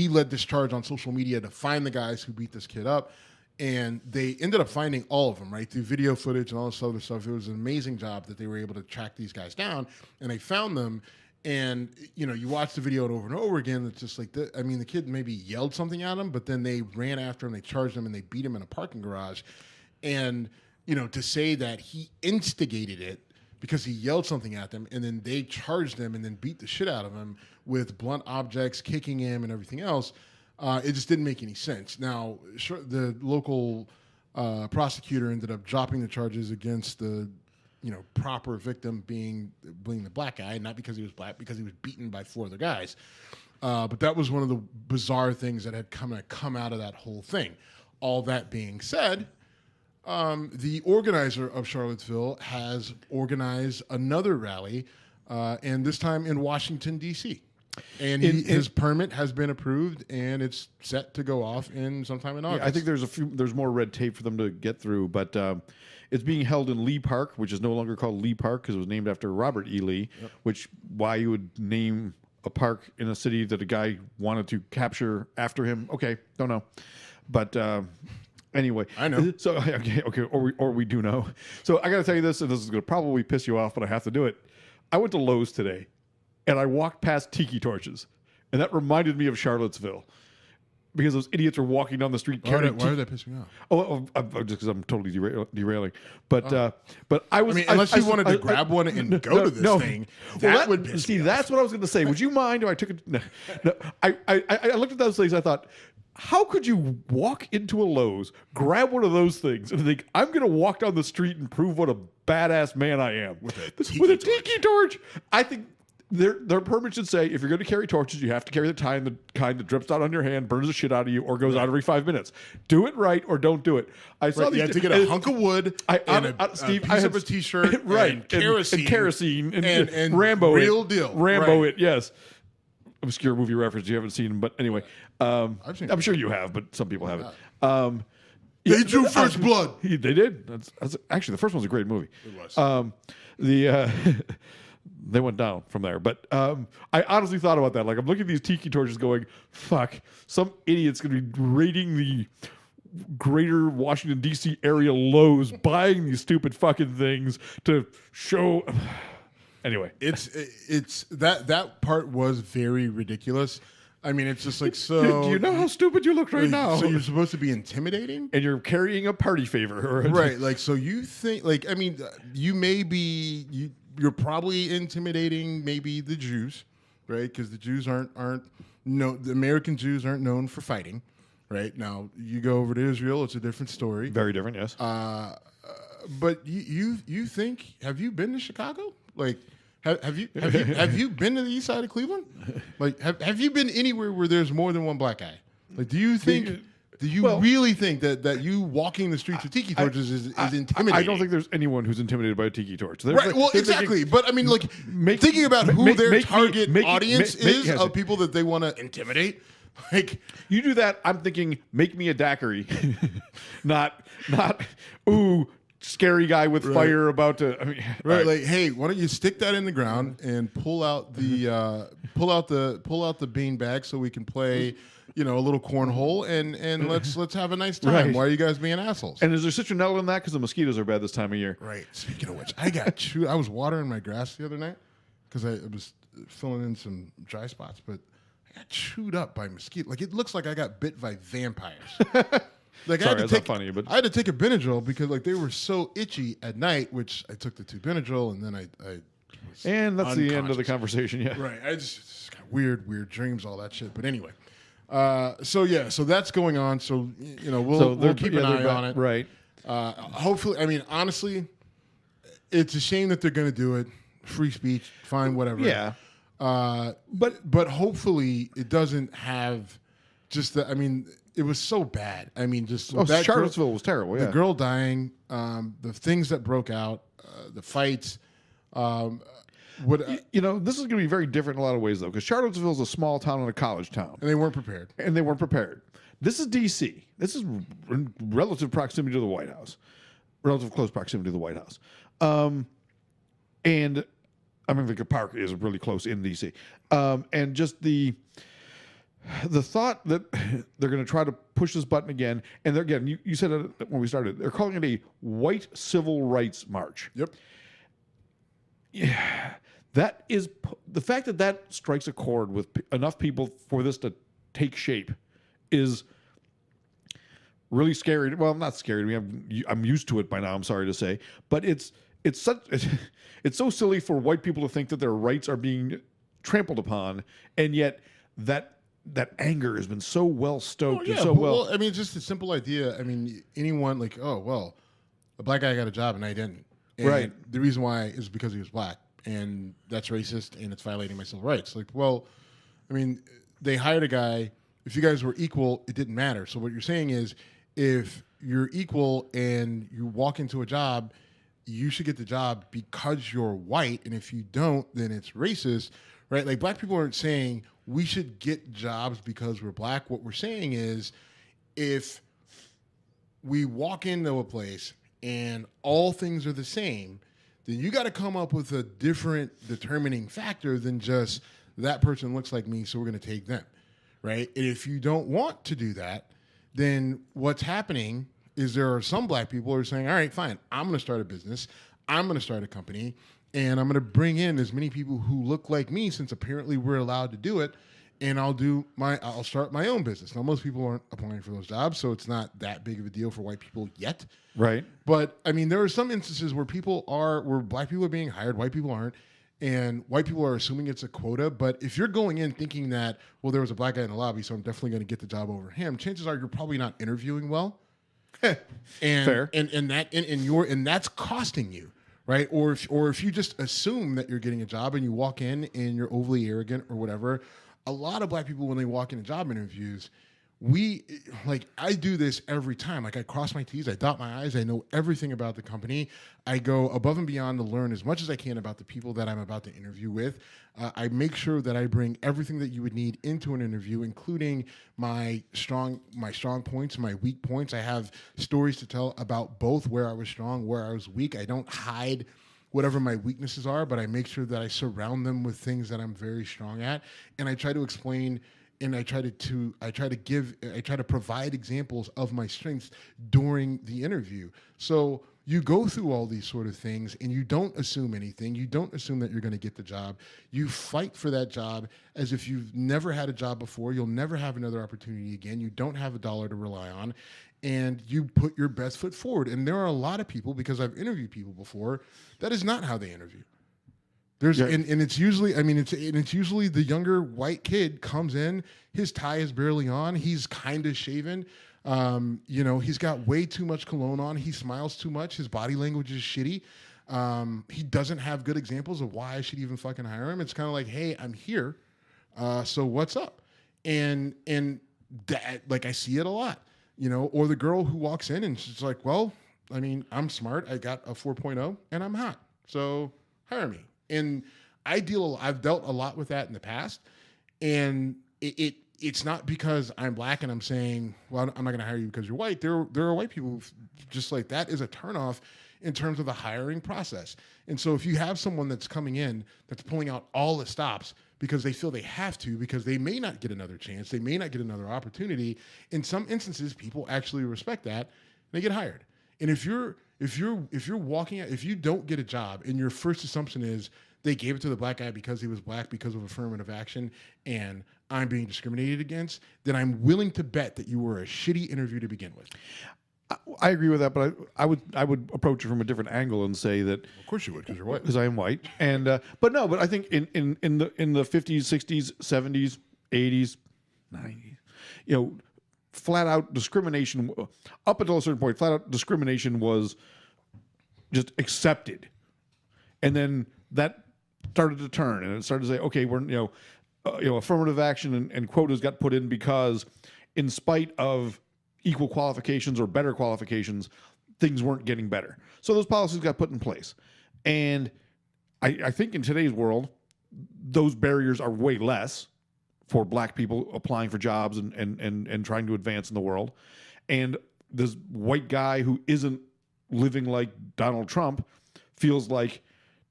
led this charge on social media to find the guys who beat this kid up, and they ended up finding all of them, right, through video footage and all this other stuff. It was an amazing job that they were able to track these guys down, and they found them. And you watch the video over and over again. It's just the kid maybe yelled something at him, but then they ran after him, they charged him, and they beat him in a parking garage. And to say that he instigated it because he yelled something at them, and then they charged him and then beat the shit out of him with blunt objects, kicking him and everything else, it just didn't make any sense. Now, the local prosecutor ended up dropping the charges against the proper victim being the black guy, not because he was black, because he was beaten by four other guys. But that was one of the bizarre things that had come out of that whole thing. All that being said, the organizer of Charlottesville has organized another rally, and this time in Washington, D.C. And his permit has been approved, and it's set to go off sometime in August. Yeah, I think there's more red tape for them to get through, but it's being held in Lee Park, which is no longer called Lee Park because it was named after Robert E. Lee. Yep. Which why you would name a park in a city that a guy wanted to capture after him? Okay, don't know, but. Anyway, I know. So okay, or we do know. So I got to tell you this, and this is going to probably piss you off, but I have to do it. I went to Lowe's today, and I walked past tiki torches, and that reminded me of Charlottesville because those idiots are walking down the street carrying. Why are they pissing me off? Just because I'm totally derailing. But I was. Unless you wanted to grab one and go to this thing, that would piss me off. That's what I was going to say. Would you mind if I took it? No. I looked at those things. I thought, how could you walk into a Lowe's, grab one of those things, and think, I'm going to walk down the street and prove what a badass man I am with a tiki torch? I think their permit should say, if you're going to carry torches, you have to carry the kind that drips out on your hand, burns the shit out of you, or goes out every 5 minutes. Do it right or don't do it. I saw these. You have to get a hunk of wood and a piece of a T-shirt, right, and kerosene, and Rambo real it. deal. Rambo right. it, yes. Obscure movie reference. You haven't seen them, but anyway, I'm sure you have, but some people haven't. They drew first blood. They did. That's actually the first one's a great movie. It was. They went down from there, but I honestly thought about that. Like, I'm looking at these tiki torches, going, "Fuck, some idiot's going to be raiding the greater Washington D.C. area Lowe's, buying these stupid fucking things to show." Anyway, it's that part was very ridiculous. I mean, it's just like, so. Do you know how stupid you look right now? So you're supposed to be intimidating? And you're carrying a party favor. Right. Like, so you think, like, I mean, you may be, you're probably intimidating maybe the Jews, right? Because the Jews the American Jews aren't known for fighting, right? Now, you go over to Israel, it's a different story. Very different, yes. But you think, have you been to Chicago? Like, have you been to the east side of Cleveland? Like, have you been anywhere where there's more than one black guy? Like, do you really think that you walking the streets with tiki torches is intimidating? I don't think there's anyone who's intimidated by a tiki torch. Right. Well, exactly. But I mean, like, thinking about who their target audience is of people that they want to intimidate. Like, you do that, I'm thinking, make me a daiquiri, not ooh. Scary guy with fire about to. I mean, right? Like, hey, why don't you stick that in the ground and pull out the bean bag so we can play, a little cornhole and let's have a nice time. Right. Why are you guys being assholes? And is there citronella in that? Because the mosquitoes are bad this time of year. Right. Speaking of which, I got chewed. I was watering my grass the other night because I was filling in some dry spots, but I got chewed up by mosquitoes. Like, it looks like I got bit by vampires. Like, Sorry, that's not funny, but I had to take a Benadryl because they were so itchy at night, which I took the 2 Benadryl and then I was and that's the end of the conversation. Yeah, right. I just got weird dreams, all that shit. But anyway, so that's going on. So we'll keep an eye on it. Right. Hopefully, I mean, honestly, it's a shame that they're going to do it. Free speech, fine, whatever. Yeah. But hopefully it doesn't have just the. I mean. It was so bad. I mean, just Charlottesville was terrible. Yeah, the girl dying, the things that broke out, the fights. This is going to be very different in a lot of ways, though, because Charlottesville is a small town and a college town, and they weren't prepared. This is D.C. This is in relative proximity to the White House, relative close proximity to the White House, and I mean, the park is really close in D.C. And just the thought that they're going to try to push this button again, and again, you said it when we started, they're calling it a white civil rights march. Yep. Yeah, that is the fact that strikes a chord with enough people for this to take shape is really scary. Well, not scary to me. I'm used to it by now. I'm sorry to say, but it's so silly for white people to think that their rights are being trampled upon, and yet that anger has been so well stoked and so well. I mean, just a simple idea. I mean, anyone like, oh, well, a black guy got a job and I didn't. And right. The reason why is because he was black, and that's racist and it's violating my civil rights. Like, well, I mean, they hired a guy. If you guys were equal, it didn't matter. So what you're saying is, if you're equal and you walk into a job, you should get the job because you're white, and if you don't, then it's racist, right? Like, black people aren't saying we should get jobs because we're black. What we're saying is, if we walk into a place and all things are the same, then you got to come up with a different determining factor than just that person looks like me, so we're going to take them, right? And if you don't want to do that, then what's happening is there are some black people who are saying, all right, fine, I'm going to start a business, I'm going to start a company, and I'm going to bring in as many people who look like me, since apparently we're allowed to do it, and I'll start my own business. Now, most people aren't applying for those jobs, so it's not that big of a deal for white people yet. Right. But I mean, there are some instances where black people are being hired, white people aren't, and white people are assuming it's a quota. But if you're going in thinking that, well, there was a black guy in the lobby, so I'm definitely going to get the job over him, chances are you're probably not interviewing well. Fair. And that's costing you. Right, or if you just assume that you're getting a job and you walk in and you're overly arrogant or whatever, a lot of black people, when they walk into job interviews, I do this every time. Like, I cross my T's, I dot my I's, I know everything about the company. I go above and beyond to learn as much as I can about the people that I'm about to interview with. I make sure that I bring everything that you would need into an interview, including my strong points, my weak points. I have stories to tell about both where I was strong, where I was weak. I don't hide whatever my weaknesses are, but I make sure that I surround them with things that I'm very strong at, and I try to explain. And I try to provide examples of my strengths during the interview. So, you go through all these sort of things and you don't assume anything. You don't assume that you're going to get the job. You fight for that job as if you've never had a job before. You'll never have another opportunity again. You don't have a dollar to rely on, and you put your best foot forward. And there are a lot of people, because I've interviewed people before, that is not how they interview. And it's usually, it's usually the younger white kid comes in, his tie is barely on, he's kind of shaven, he's got way too much cologne on, he smiles too much, his body language is shitty, he doesn't have good examples of why I should even fucking hire him. It's kind of like, hey, I'm here, so what's up? And that, like, I see it a lot, or the girl who walks in and she's like, well, I'm smart, I got a 4.0 and I'm hot, so hire me. And I've dealt a lot with that in the past, and it's not because I'm black and I'm saying, well, I'm not going to hire you because you're white. There are white people who just like that is a turnoff in terms of the hiring process. And so if you have someone that's coming in that's pulling out all the stops because they feel they have to, because they may not get another chance, they may not get another opportunity. In some instances, people actually respect that and they get hired. And if you're walking out, if you don't get a job and your first assumption is they gave it to the black guy because he was black because of affirmative action and I'm being discriminated against, then I'm willing to bet that you were a shitty interview to begin with. I agree with that, but I would approach it from a different angle and say that, of course you would, because you're white. Because I am white, and but I think in the 50s, 60s, 70s, 80s, 90s, flat out discrimination up until a certain point, flat out discrimination was just accepted, and then that started to turn, and it started to say, okay, we're affirmative action and quotas got put in because, in spite of equal qualifications or better qualifications, things weren't getting better. So those policies got put in place, and I think in today's world, those barriers are way less for black people applying for jobs and trying to advance in the world. And this white guy who isn't living like Donald Trump feels like,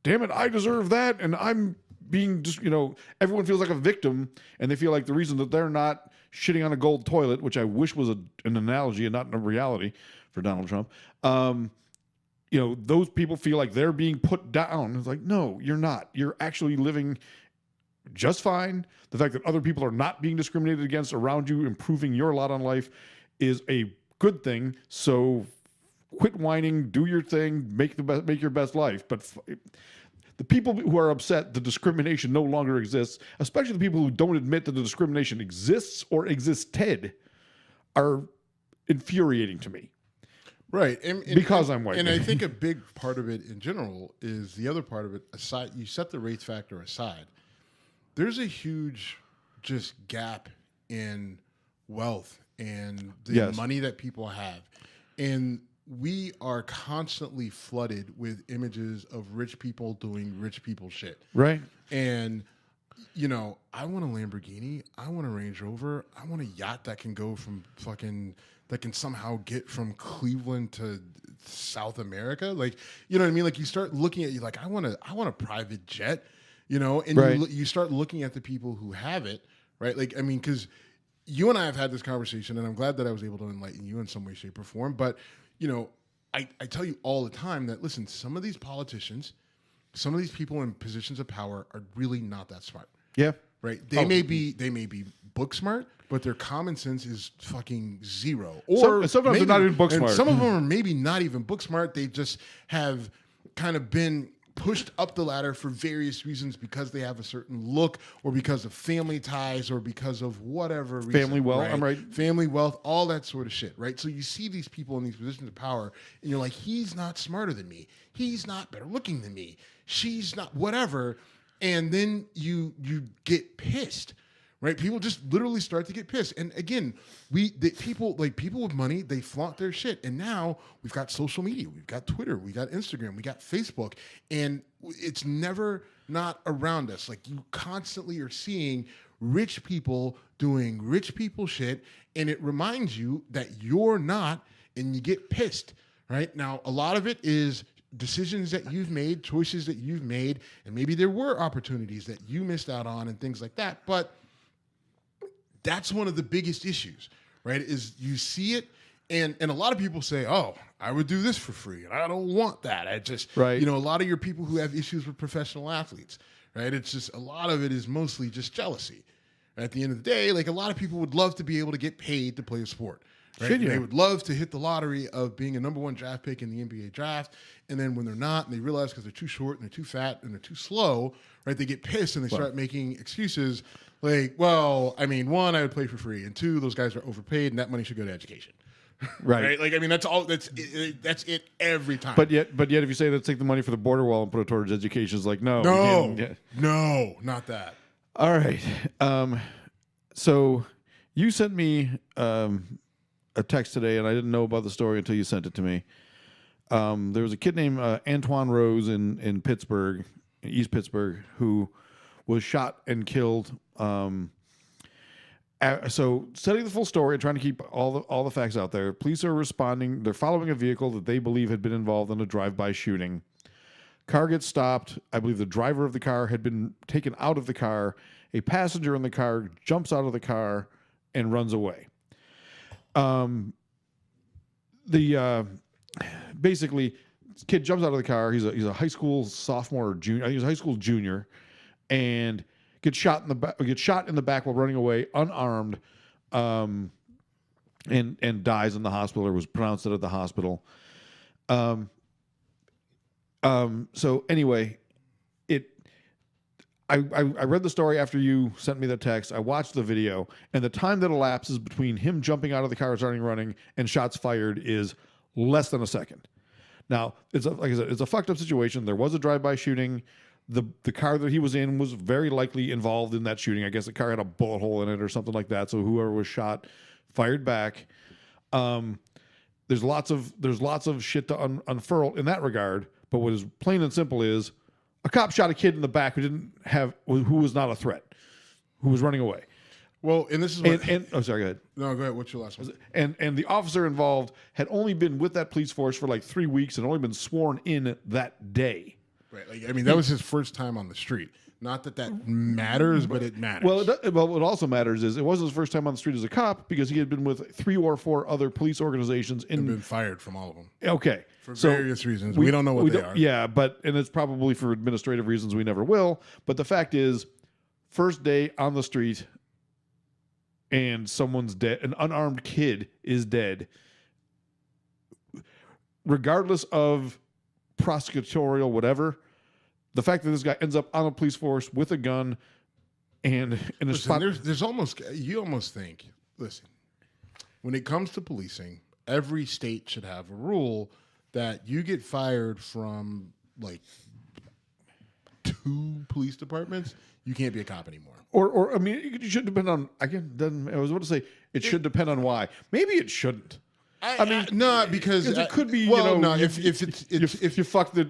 damn it, I deserve that. And I'm being just, everyone feels like a victim, and they feel like the reason that they're not shitting on a gold toilet, which I wish was an analogy and not a reality for Donald Trump. Those people feel like they're being put down. It's like, no, you're not. You're actually living just fine. The fact that other people are not being discriminated against around you, improving your lot on life, is a good thing. So quit whining, do your thing, make your best life. But the people who are upset the discrimination no longer exists, especially the people who don't admit that the discrimination exists or existed, are infuriating to me. Right. Because I'm white. And I think a big part of it in general is the other part of it, aside, you set the race factor aside, there's a huge just gap in wealth and the money that people have. And we are constantly flooded with images of rich people doing rich people shit. Right. And, I want a Lamborghini. I want a Range Rover. I want a yacht that can go from that can somehow get from Cleveland to South America. Like, you know what I mean? Like, you start looking at, I want a private jet, and right. you start looking at the people who have it, right? Like, because you and I have had this conversation, and I'm glad that I was able to enlighten you in some way, shape, or form. But, I tell you all the time that, listen, some of these politicians, some of these people in positions of power are really not that smart. Yeah. Right. They may be book smart, but their common sense is fucking zero. Or sometimes they're not even book smart. Some of them are maybe not even book smart. They just have kind of been pushed up the ladder for various reasons, because they have a certain look, or because of family ties, or because of whatever reason. Family wealth, right? I'm right. Family wealth, all that sort of shit, right? So you see these people in these positions of power, and you're like, he's not smarter than me. He's not better looking than me. She's not whatever. And then you get pissed, right? People just literally start to get pissed. And again, people with money, they flaunt their shit. And now we've got social media, we've got Twitter, we got Instagram, we got Facebook, and it's never not around us. Like, you constantly are seeing rich people doing rich people shit, and it reminds you that you're not, and you get pissed, right? Now, a lot of it is decisions that you've made, choices that you've made, and maybe there were opportunities that you missed out on and things like that. But that's one of the biggest issues, right? Is you see it And a lot of people say, oh, I would do this for free, and I don't want that. I just, Right. a lot of your people who have issues with professional athletes, right? It's just a lot of it is mostly just jealousy. At the end of the day, like a lot of people would love to be able to get paid to play a sport. Right? Should you? They would love to hit the lottery of being a number one draft pick in the NBA draft, and then when they're not, and they realize because they're too short and they're too fat and they're too slow, right? They get pissed and they start making excuses like, well, I mean, one, I would play for free, and two, those guys are overpaid, and that money should go to education. Right. Like, I mean, that's all. That's it every time. But yet, if you say let's take the money for the border wall and put it towards education, it's like no, no, not that. All right. So you sent me a text today, and I didn't know about the story until you sent it to me. There was a kid named Antwan Rose in Pittsburgh, in East Pittsburgh, who was shot and killed. So, setting the full story and trying to keep all the facts out there, police are responding. They're following a vehicle that they believe had been involved in a drive-by shooting. Car gets stopped. I believe the driver of the car had been taken out of the car. A passenger in the car jumps out of the car and runs away. Basically, this kid jumps out of the car. He's a high school sophomore or junior. I think he's a high school junior, and gets shot in the back. Gets shot in the back while running away, unarmed, and dies in the hospital, or was pronounced dead at the hospital. So anyway, I read the story after you sent me the text. I watched the video, and the time that elapses between him jumping out of the car, starting running, and shots fired is less than a second. Now, like I said, it's a fucked up situation. There was a drive-by shooting. The car that he was in was very likely involved in that shooting. I guess the car had a bullet hole in it or something like that. So whoever was shot fired back. There's lots of shit to unfurl in that regard. But what is plain and simple is a cop shot a kid in the back who was not a threat, who was running away. Well, and this is what... Oh, sorry, go ahead. No, go ahead. What's your last one? And the officer involved had only been with that police force for like 3 weeks and only been sworn in that day. Right. Like, I mean, that was his first time on the street. Not that matters, but it matters. Well, what also matters is it wasn't his first time on the street as a cop because he had been with 3 or 4 other police organizations. And been fired from all of them. Okay. For various reasons. We don't know what they are. Yeah, and it's probably for administrative reasons we never will. But the fact is, first day on the street and someone's dead, an unarmed kid is dead. Regardless of prosecutorial whatever, the fact that this guy ends up on a police force with a gun and in a spot. There's almost, you almost think, listen, when it comes to policing, every state should have a rule that you get fired from like 2 police departments, you can't be a cop anymore. Or I mean, it should depend on. I was about to say it should depend on why. Maybe it shouldn't. I mean, no, because it could be. Well, no, if you fuck the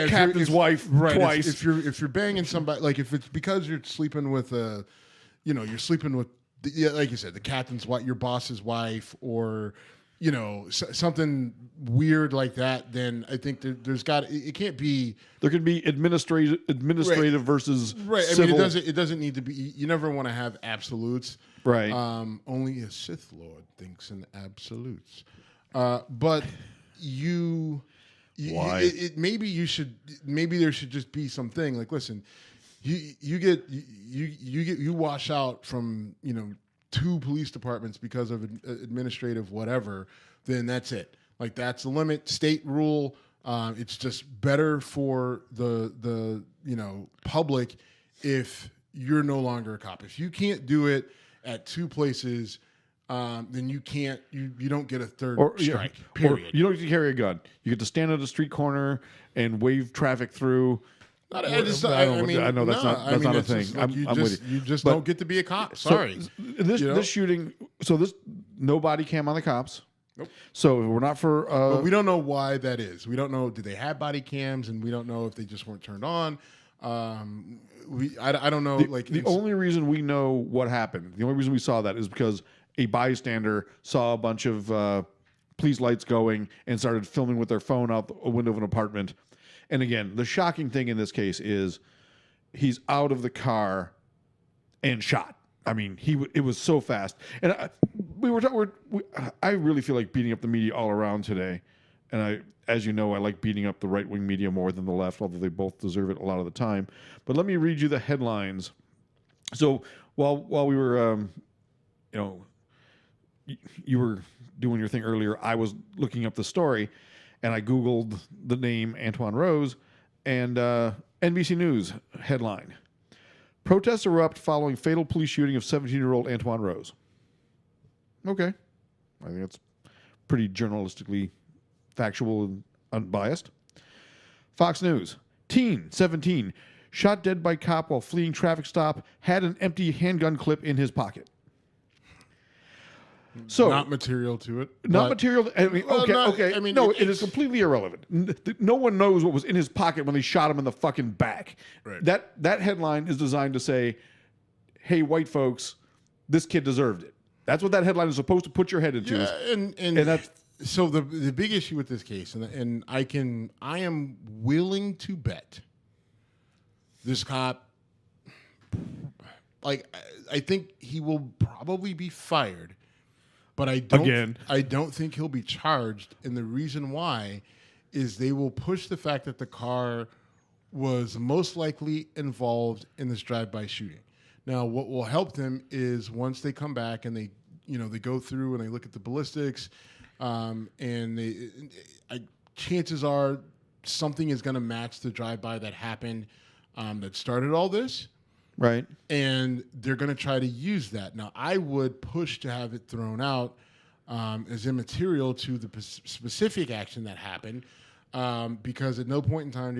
captain's wife right, twice. If you're banging somebody, like if it's because you're sleeping with you're sleeping with, like you said, the captain's wife, your boss's wife, or something weird like that, then I think it can't be. There could be administrative right. versus right. civil. I mean, it doesn't need to be. You never want to have absolutes. Right. Only a Sith Lord thinks in absolutes. But maybe there should just be something like, listen, you wash out from 2 police departments because of administrative whatever, then that's it. Like, that's the limit. State rule. It's just better for the public if you're no longer a cop. If you can't do it at 2 places, then you can't. You don't get a third strike. Period. Or you don't get to carry a gun. You get to stand at a street corner and wave traffic through. I know that's not a thing. I'm with you. You just don't get to be a cop. Sorry. This shooting. So no body cam on the cops. Nope. So we're not for. But we don't know why that is. We don't know. Did they have body cams? And we don't know if they just weren't turned on. I don't know. The only reason we know what happened, the only reason we saw that is because a bystander saw a bunch of police lights going and started filming with their phone out the window of an apartment. And again, the shocking thing in this case is he's out of the car and shot. I mean, it was so fast. And I really feel like beating up the media all around today, and as you know, I like beating up the right-wing media more than the left, although they both deserve it a lot of the time. But let me read you the headlines. So while we were, you were doing your thing earlier, I was looking up the story, and I Googled the name Antwan Rose, and NBC News headline: Protests erupt following fatal police shooting of 17-year-old Antwan Rose. Okay. I think that's pretty journalistically factual and unbiased. Fox News: teen, 17, shot dead by cop while fleeing traffic stop, had an empty handgun clip in his pocket. So not material to it. Not material. I mean, okay. I mean, no, it is completely irrelevant. No one knows what was in his pocket when they shot him in the fucking back. Right. That headline is designed to say, "Hey, white folks, this kid deserved it." That's what that headline is supposed to put your head into. Yeah, and that's so the big issue with this case, and I am willing to bet this cop, like, I think he will probably be fired. But I don't think he'll be charged, and the reason why is they will push the fact that the car was most likely involved in this drive-by shooting. Now, what will help them is once they come back and they go through and they look at the ballistics, chances are something is going to match the drive-by that happened that started all this. Right. And they're going to try to use that. Now, I would push to have it thrown out as immaterial to the specific action that happened, because at no point in time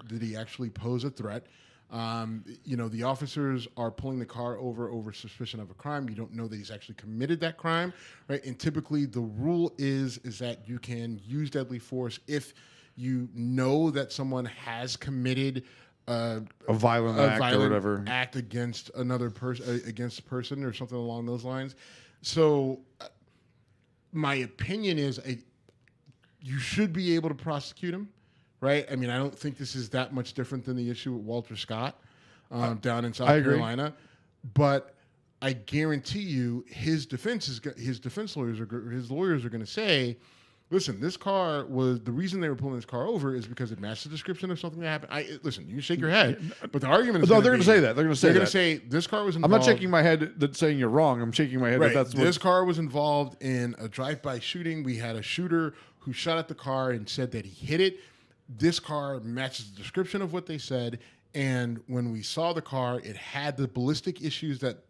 did he actually pose a threat. The officers are pulling the car over suspicion of a crime. You don't know that he's actually committed that crime, right? And typically the rule is that you can use deadly force if you know that someone has committed a violent act or whatever act against another person, against a person or something along those lines. So my opinion is you should be able to prosecute him, right? I mean, I don't think this is that much different than the issue with Walter Scott down in South Carolina, but I guarantee you his lawyers are going to say, listen, this car was the reason they were pulling this car over is because it matched the description of something that happened. Listen, you can shake your head, but the argument is they're going to say that. They're going to say this car was involved. I'm not shaking my head that's saying you're wrong. I'm shaking my head that that's this car was involved in a drive-by shooting. We had a shooter who shot at the car and said that he hit it. This car matches the description of what they said, and when we saw the car, it had the ballistic issues that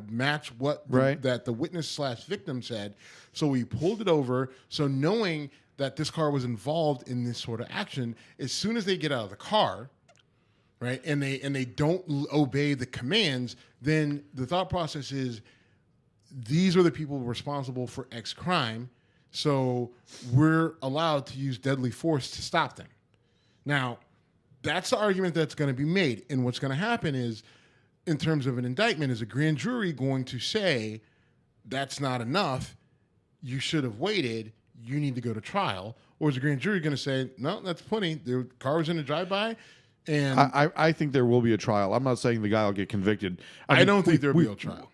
match what that the witness / victim said. So we pulled it over. So knowing that this car was involved in this sort of action, as soon as they get out of the car, right, and they don't obey the commands, then the thought process is these are the people responsible for X crime. So we're allowed to use deadly force to stop them. Now, that's the argument that's going to be made. And what's going to happen is, in terms of an indictment, is a grand jury going to say, that's not enough, you should have waited, you need to go to trial? Or is the grand jury going to say, no, that's plenty, the car was in a drive-by? And I think there will be a trial. I'm not saying the guy will get convicted. I don't think there will be a trial.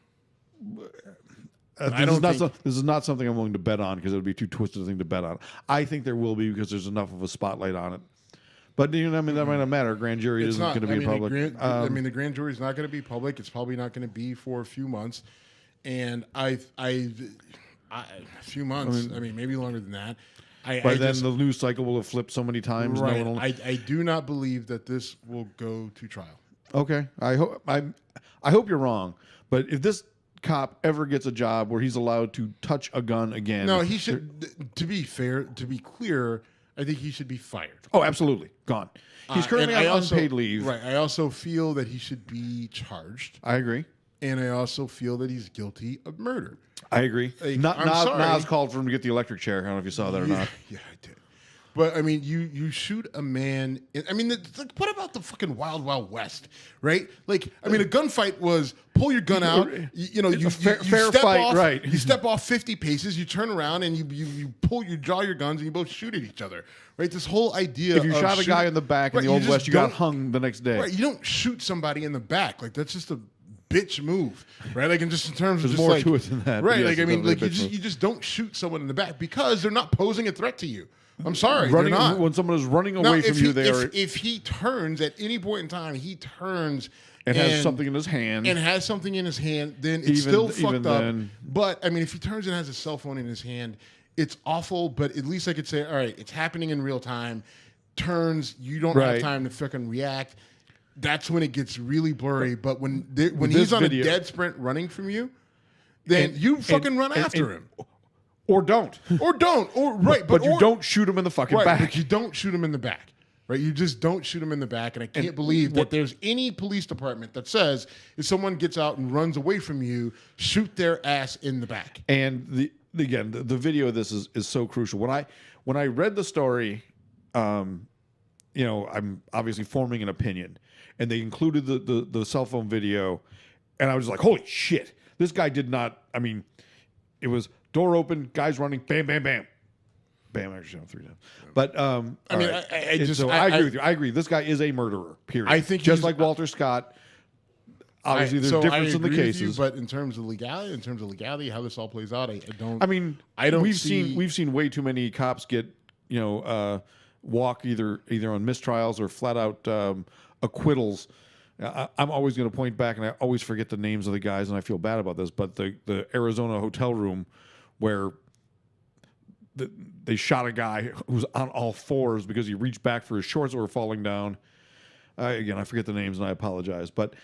This is not something I'm willing to bet on because it would be too twisted a thing to bet on. I think there will be because there's enough of a spotlight on it. But that might not matter. Grand jury isn't going to be public. The grand jury is not going to be public. It's probably not going to be for a few months, and a few months. Maybe longer than that. By then, the news cycle will have flipped so many times. Right. I do not believe that this will go to trial. Okay. I hope you're wrong. But if this cop ever gets a job where he's allowed to touch a gun again, no, he should. To be fair, to be clear, I think he should be fired. Oh, absolutely. Gone. He's currently on unpaid leave. Right. I also feel that he should be charged. I agree. And I also feel that he's guilty of murder. I agree. Nas called for him to get the electric chair. I don't know if you saw that or not. Yeah, I did. But, you shoot a man. What about the fucking Wild Wild West, right? A gunfight was pull your gun out. You step fight, off, right? You step off 50 paces, you turn around, and you draw your guns, and you both shoot at each other, right? This whole idea if you shot a guy in the back in the Old West, you got hung the next day. Right, you don't shoot somebody in the back. That's just a bitch move, right? Like, in terms There's of just more like, to it than that. right? Yes, Like, I mean, definitely like a you bitch just don't shoot someone in the back because they're not posing a threat to you. I'm sorry, running, they're not. when someone is running Now, away from you, they are if he turns at any point in time, and has something in his hand. Then it's still fucked up. then- But I mean, if he turns and has a cell phone in his hand, it's awful. But at least I could say, all right, it's happening in real time. Turns, you don't have time to fucking react. That's when it gets really blurry. But when he's on a dead sprint running from you, then you fucking run after him. Or don't. But you don't shoot him in the fucking back. But you don't shoot him in the back. Right, you just don't shoot him in the back, and I can't believe that there's any police department that says if someone gets out and runs away from you, shoot their ass in the back. And the video of this is so crucial. When I read the story, I'm obviously forming an opinion, and they included the cell phone video, and I was like, holy shit, this guy did not. I mean, it was door open, guys running, bam, bam, bam. Bam, actually, 3 times. But I mean, right. I agree with you. I agree. This guy is a murderer. Period. I think just like Walter Scott. Obviously, there's difference in the cases. But in terms of legality, how this all plays out, I don't. I mean, I don't. We've seen way too many cops get walk either on mistrials or flat out acquittals. I'm always going to point back, and I always forget the names of the guys, and I feel bad about this. But the Arizona hotel room where they shot a guy who was on all fours because he reached back for his shorts that were falling down. Again, I forget the names and I apologize. But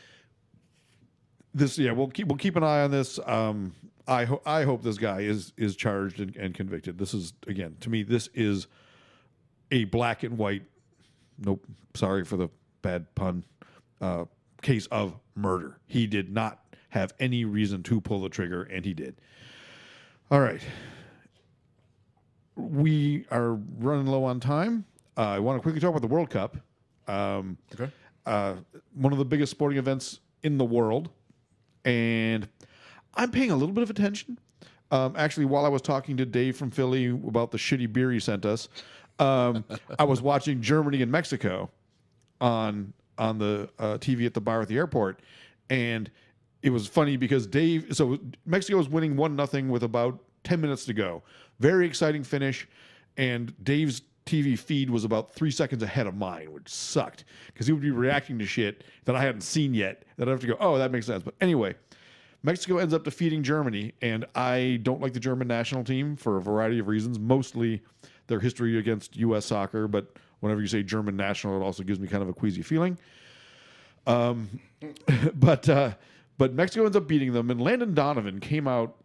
this, we'll keep an eye on this. I hope this guy is charged and convicted. This is, again, to me, this is a black and white. Nope, sorry for the bad pun. Case of murder. He did not have any reason to pull the trigger, and he did. All right. We are running low on time. I want to quickly talk about the World Cup. Okay. One of the biggest sporting events in the world. And I'm paying a little bit of attention. Actually, while I was talking to Dave from Philly about the shitty beer he sent us, I was watching Germany and Mexico on the TV at the bar at the airport. And it was funny because Mexico was winning 1-0 with about 10 minutes to go. Very exciting finish, and Dave's TV feed was about 3 seconds ahead of mine, which sucked because he would be reacting to shit that I hadn't seen yet. That I have to go, oh, that makes sense. But anyway, Mexico ends up defeating Germany, and I don't like the German national team for a variety of reasons, mostly their history against U.S. soccer, but whenever you say German national, it also gives me kind of a queasy feeling. But Mexico ends up beating them, and Landon Donovan came out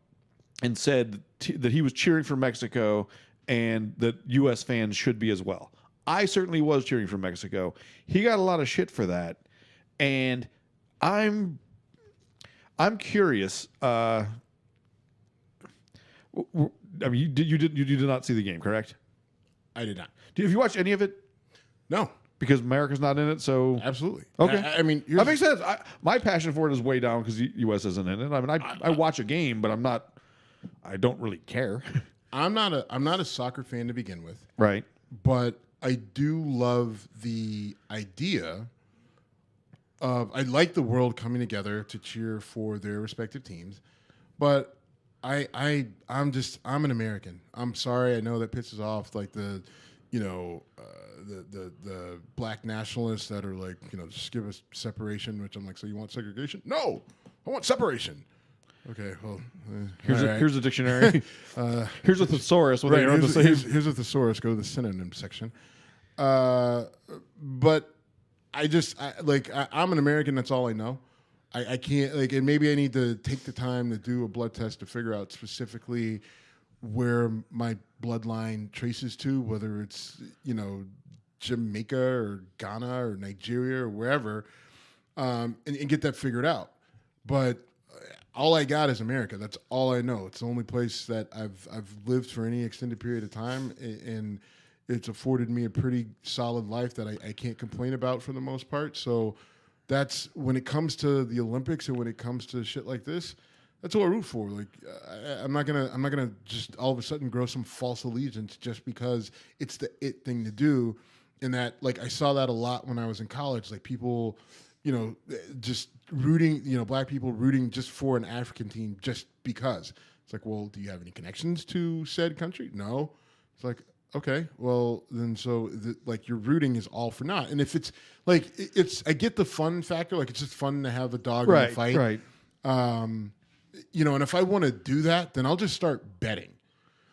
and said that he was cheering for Mexico and that U.S. fans should be as well. I certainly was cheering for Mexico. He got a lot of shit for that, and I'm curious. I mean, you did not see the game, correct? I did not. Have you watched any of it? No. Because America's not in it, so Absolutely. Okay. I mean, that makes sense. My passion for it is way down because the U.S. isn't in it. I mean, I watch a game, but I don't really care. I'm not a soccer fan to begin with. Right. But I do love the idea of, I like the world coming together to cheer for their respective teams. But I'm an American. I'm sorry. I know that pisses off like the black nationalists that are like, just give us separation, which I'm like, so you want segregation? No, I want separation. Okay, well, here's a dictionary. Here's a thesaurus. Right, here's a thesaurus. Go to the synonym section. But I'm an American. That's all I know. I can't and maybe I need to take the time to do a blood test to figure out specifically where my bloodline traces to, whether it's Jamaica or Ghana or Nigeria or wherever, and get that figured out. But all I got is America. That's all I know. It's the only place that I've lived for any extended period of time, and it's afforded me a pretty solid life that I can't complain about for the most part. So that's when it comes to the Olympics and when it comes to shit like this, that's what I root for. Like I'm not gonna just all of a sudden grow some false allegiance just because it's the it thing to do. And that, like, I saw that a lot when I was in college. Like people, just rooting, black people rooting just for an African team just because. It's like, well, do you have any connections to said country? No. It's like, okay, well, then your rooting is all for naught. And if it's like, I get the fun factor. Like, it's just fun to have a dog in the fight. Right. And if I want to do that, then I'll just start betting.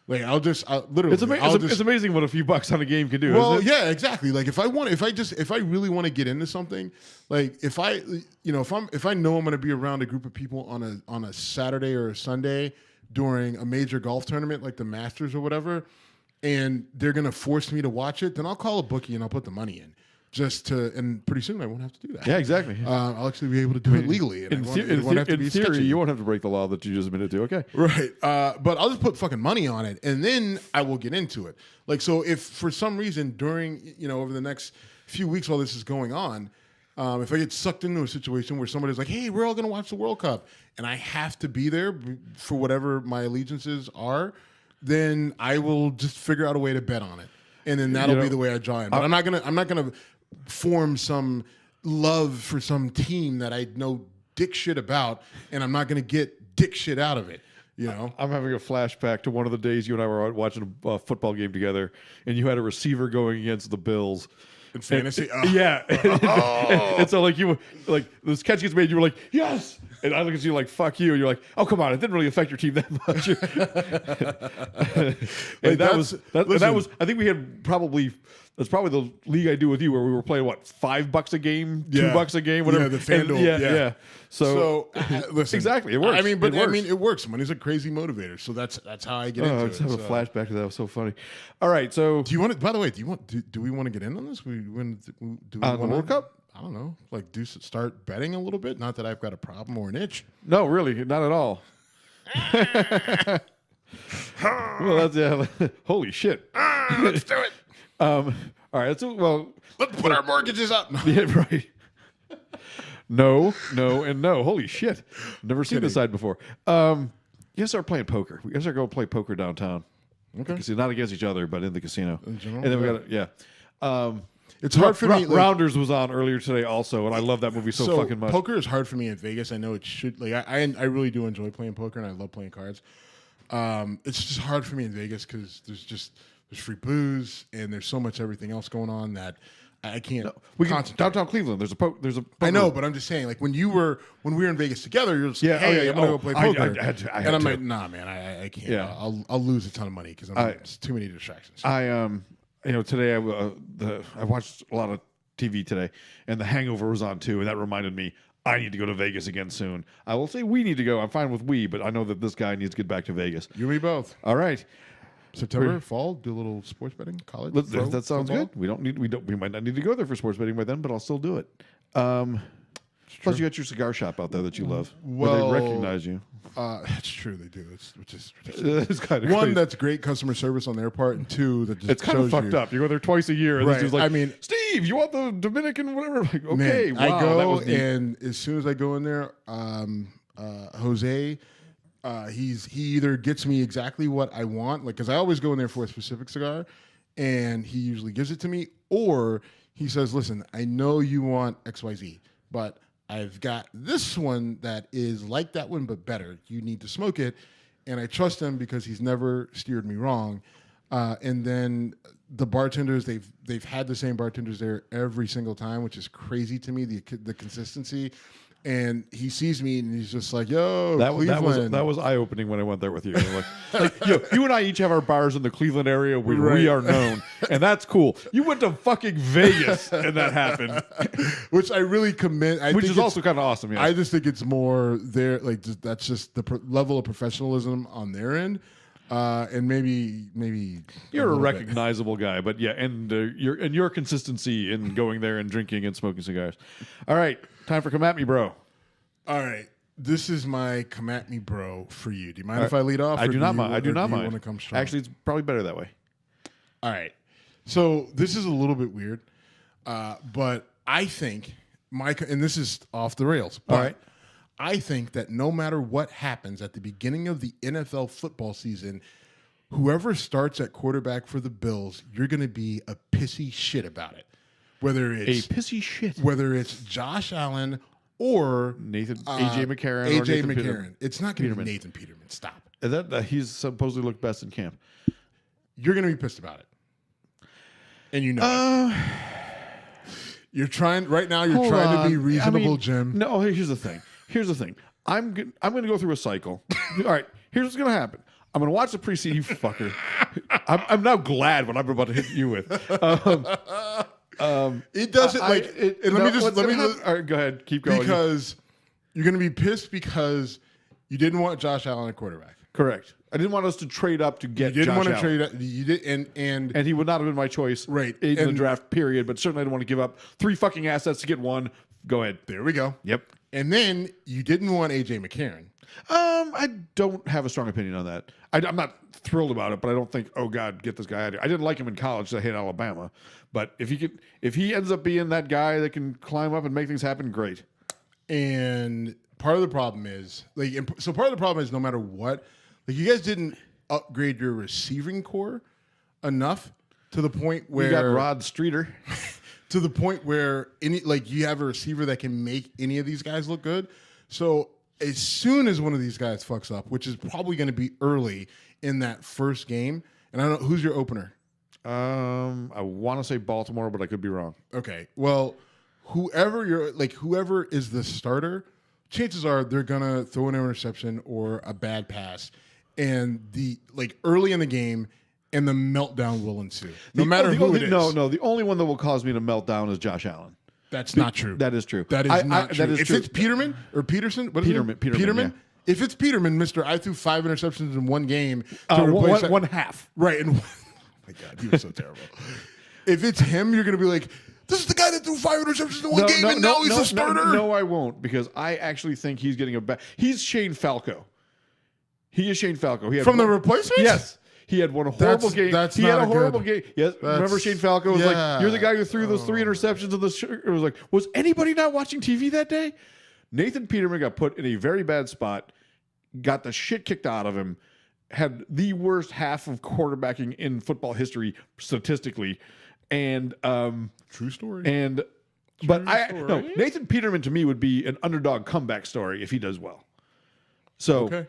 Like, I'll literally. It's amazing what a few bucks on a game can do. Well, isn't it? yeah, exactly. Like, if I really want to get into something, like if I know I'm going to be around a group of people on a Saturday or a Sunday during a major golf tournament like the Masters or whatever, and they're going to force me to watch it, then I'll call a bookie and I'll put the money in. And pretty soon I won't have to do that. Yeah, exactly. I'll actually be able to do it legally. And in theory, you won't have to break the law that you just admitted to. Okay. Right. But I'll just put fucking money on it, and then I will get into it. Like, so if for some reason during, over the next few weeks while this is going on, if I get sucked into a situation where somebody's like, hey, we're all going to watch the World Cup, and I have to be there for whatever my allegiances are, then I will just figure out a way to bet on it. And then that'll be the way I draw in. But I'm not gonna form some love for some team that I know dick shit about, and I'm not gonna get dick shit out of it. I'm having a flashback to one of the days you and I were watching a football game together, and you had a receiver going against the Bills. In fantasy? Yeah. And so, this catch gets made, you were like, yes! And I look at you like, fuck you. And you're like, oh, come on. It didn't really affect your team that much. That was, I think we had that's probably the league I do with you where we were playing, $5 a game, $2 a game, whatever. Yeah, the FanDuel. Yeah. So listen. Exactly. It works. I mean, it works. Money's a crazy motivator. So that's how I get into it. I just have a flashback to that. It was so funny. All right. So do you want to, by the way, do we want to get in on this? Do we on the World Cup? I don't know, start betting a little bit. Not that I've got a problem or an itch. No, really, not at all. Well, that's holy shit. Let's do it. All right. Let's put our mortgages up. Yeah, right. No, and no. Holy shit! Never seen this side before. You guys start playing poker. We guys start going play poker downtown. Okay. Not against each other, but in the casino. In general, and then we got it's hard for me. Rounders was on earlier today also, and I love that movie so fucking much. Poker is hard for me in Vegas. I know it should. I really do enjoy playing poker, and I love playing cards. It's just hard for me in Vegas because there's free booze and there's so much everything else going on that I can't. Downtown Cleveland. There's a poker. I know, but I'm just saying, like when we were in Vegas together, you're just like, hey, I'm gonna go play poker. And I'm like, nah, man, I can't. Yeah. I'll lose a ton of money because it's too many distractions. Today I watched a lot of TV today, and The Hangover was on too, and that reminded me I need to go to Vegas again soon. I will say we need to go. I'm fine with we, but I know that this guy needs to get back to Vegas. You and me both. All right. September, fall, do a little sports betting, college. That sounds good. We might not need to go there for sports betting by then, but I'll still do it. Plus, you got your cigar shop out there that you love. Well, where they recognize you. That's true, they do. Which is it's kind of one crazy. That's great customer service on their part, and two that just it's kind of fucked up. You go there twice a year, and right. this dude's like, I mean, Steve, you want the Dominican whatever? Like, okay, man, wow, I go, that was neat. and as soon as I go in there, Jose. He either gets me exactly what I want, like because I always go in there for a specific cigar, and he usually gives it to me, or he says, "Listen, I know you want XYZ, but I've got this one that is like that one but better. You need to smoke it," and I trust him because he's never steered me wrong. And then the bartenders, they've had the same bartenders there every single time, which is crazy to me. The consistency. And he sees me and he's just like, "Yo, Cleveland." That was eye opening when I went there with you. You and I each have our bars in the Cleveland area where we are known, and that's cool. You went to fucking Vegas and that happened, which I really commend. Which is also kind of awesome. Yeah. I just think it's more there. Like that's just the level of professionalism on their end. And maybe you're a recognizable guy, but yeah, and your consistency in going there and drinking and smoking cigars. All right, time for Come At Me, Bro. All right, this is my Come At Me, Bro for you. Do you mind if I lead off? I do not mind. I do not mind. Want to come strong? Actually, it's probably better that way. All right, so this is a little bit weird, but I think and this is off the rails. But all right. I think that no matter what happens at the beginning of the NFL football season, whoever starts at quarterback for the Bills, you're going to be a pissy shit about it. Whether it's a pissy shit, whether it's Josh Allen or AJ McCarron. AJ or Nathan McCarron. It's not going to be Peterman. Nathan Peterman. Stop. And that he's supposedly looked best in camp. You're going to be pissed about it, and you know it. You're trying right now. You're trying to be reasonable, Jim. No, here's the thing. I'm going to go through a cycle. All right, here's what's going to happen. I'm going to watch the preseason. You fucker. I'm now glad what I'm about to hit you with. It doesn't all right, go ahead. Keep going. Because you're going to be pissed because you didn't want Josh Allen at quarterback. Correct. I didn't want us to trade up to get. You didn't Josh want to Allen. trade up. You did, and he would not have been my choice, right, in the draft period. But certainly, I didn't want to give up 3 fucking assets to get one. Go ahead. There we go. Yep. And then you didn't want AJ McCarron. I don't have a strong opinion on that. I'm not thrilled about it, but I don't think, oh God, get this guy out of here. I didn't like him in college. I hate Alabama, but if he ends up being that guy that can climb up and make things happen, great. And part of the problem is no matter what, like you guys didn't upgrade your receiving core enough to the point where you got Rod Streeter. To the point where you have a receiver that can make any of these guys look good. So as soon as one of these guys fucks up, which is probably going to be early in that first game, and I don't know who's your opener. I want to say Baltimore, but I could be wrong. Okay, well, whoever is the starter, chances are they're gonna throw an interception or a bad pass, and early in the game. And the meltdown will ensue. No matter who it is. No. The only one that will cause me to melt down is Josh Allen. That's not true. That is true. That is not true. If true. it's Peterman or Peterson, what is Peterman. it? Peterman. Yeah. If it's Peterman, Mister, I threw 5 interceptions in one game. One half. Right. And oh my God, he was so terrible. If it's him, you're going to be like, this is the guy that threw 5 interceptions in one game, and now he's a starter. No, I won't, because I actually think he's getting he's Shane Falco. He is Shane Falco. From the replacements? Yes. He had one horrible game. He had a horrible game. Yes, remember Shane Falco was like, "You're the guy who threw those 3 interceptions." It was like, was anybody not watching TV that day? Nathan Peterman got put in a very bad spot, got the shit kicked out of him, had the worst half of quarterbacking in football history statistically, and true story. And Nathan Peterman to me would be an underdog comeback story if he does well. Okay.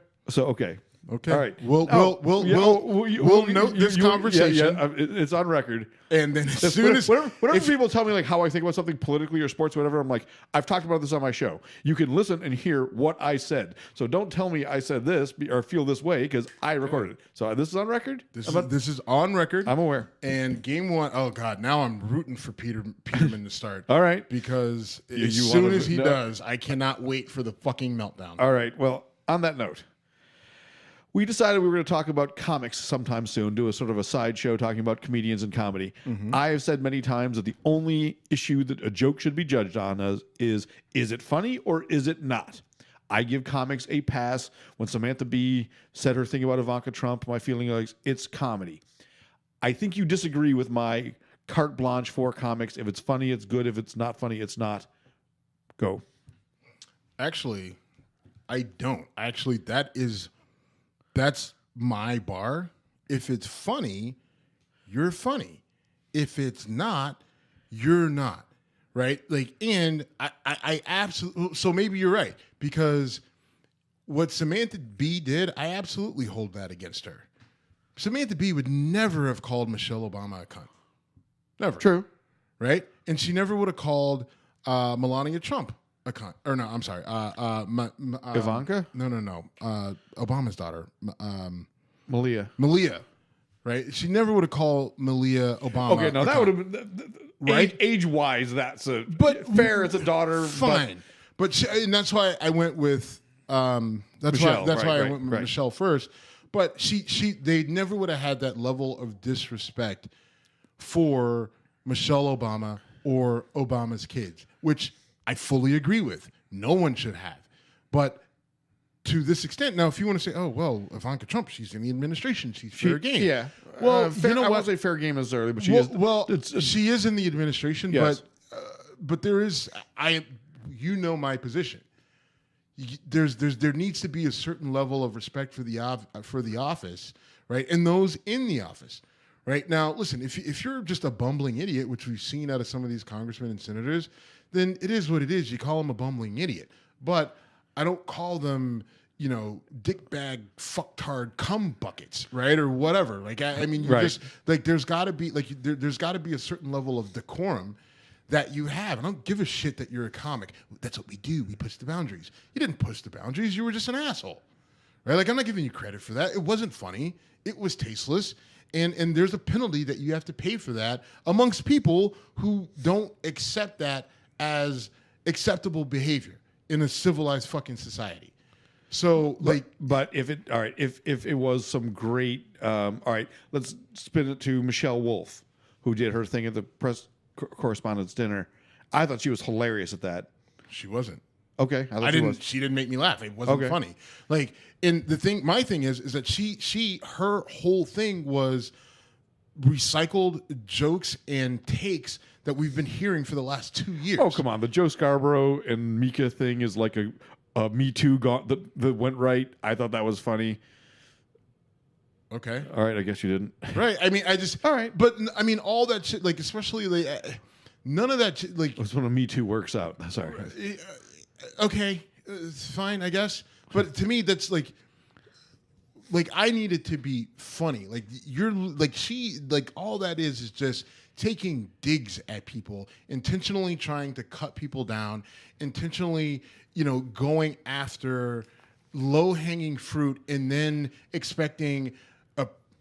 Okay. All right. We'll note this conversation. It's on record. And then as soon as whenever people tell me like how I think about something politically or sports, or whatever, I'm like, I've talked about this on my show. You can listen and hear what I said. So don't tell me I said this or feel this way because I recorded it. So this is on record. This is on record. I'm aware. And game 1, oh God, now I'm rooting for Peterman to start. All right. Because as soon as he does, I cannot wait for the fucking meltdown. All right. Well, on that note, we decided we were going to talk about comics sometime soon, do a sort of a sideshow talking about comedians and comedy. Mm-hmm. I have said many times that the only issue that a joke should be judged on is it funny or is it not? I give comics a pass. When Samantha Bee said her thing about Ivanka Trump, my feeling is it's comedy. I think you disagree with my carte blanche for comics. If it's funny, it's good. If it's not funny, it's not. Go. Actually, I don't. Actually, that's my bar. If it's funny, you're funny. If it's not, you're not. Right? And I absolutely, so maybe you're right, because what Samantha Bee did, I absolutely hold that against her. Samantha Bee would never have called Michelle Obama a cunt. Never. True. Right? And she never would have called Melania Trump a cunt. Or no, I'm sorry. Ivanka? No. Obama's daughter. Malia. Right? She never would have called Malia Obama. Okay, no, that would have been right. Age-wise, that's fair. It's a daughter. Fine, and that's why I went with Michelle. That's why I went with Michelle first. But they never would have had that level of disrespect for Michelle Obama or Obama's kids, which I fully agree with. No one should have. But to this extent, now, if you want to say, oh, well, Ivanka Trump, she's in the administration, she's fair game. Yeah. Well, fair, you know I what? won't say fair game necessarily, but she is. Well, she is in the administration, yes. but there is, my position. There needs to be a certain level of respect for the office, right? And those in the office, right? Now, listen, if you're just a bumbling idiot, which we've seen out of some of these congressmen and senators, then it is what it is. You call them a bumbling idiot. But I don't call them, dickbag, fucktard, cum buckets, right? Or whatever. Like, I mean, you just, like, there's got to be, like, there's got to be a certain level of decorum that you have. I don't give a shit that you're a comic. That's what we do. We push the boundaries. You didn't push the boundaries. You were just an asshole, right? Like, I'm not giving you credit for that. It wasn't funny. It was tasteless. And there's a penalty that you have to pay for that amongst people who don't accept that as acceptable behavior in a civilized fucking society. So, but if it was some great, all right, let's spin it to Michelle Wolf, who did her thing at the press correspondence dinner. I thought she was hilarious at that. She wasn't. Okay, She didn't make me laugh. It wasn't funny. Like, and my thing is that her whole thing was recycled jokes and takes that we've been hearing for the last 2 years. Oh, come on. The Joe Scarborough and Mika thing is like a Me Too that went right. I thought that was funny. Okay. All right. I guess you didn't. Right. I mean, all right. But I mean, all that shit, like, especially none of that shit, like. That's when a Me Too works out. Sorry. Okay. It's fine, I guess. But to me, that's like I need it to be funny. Like, you're like, all that is just taking digs at people, intentionally trying to cut people down, intentionally, going after low-hanging fruit and then expecting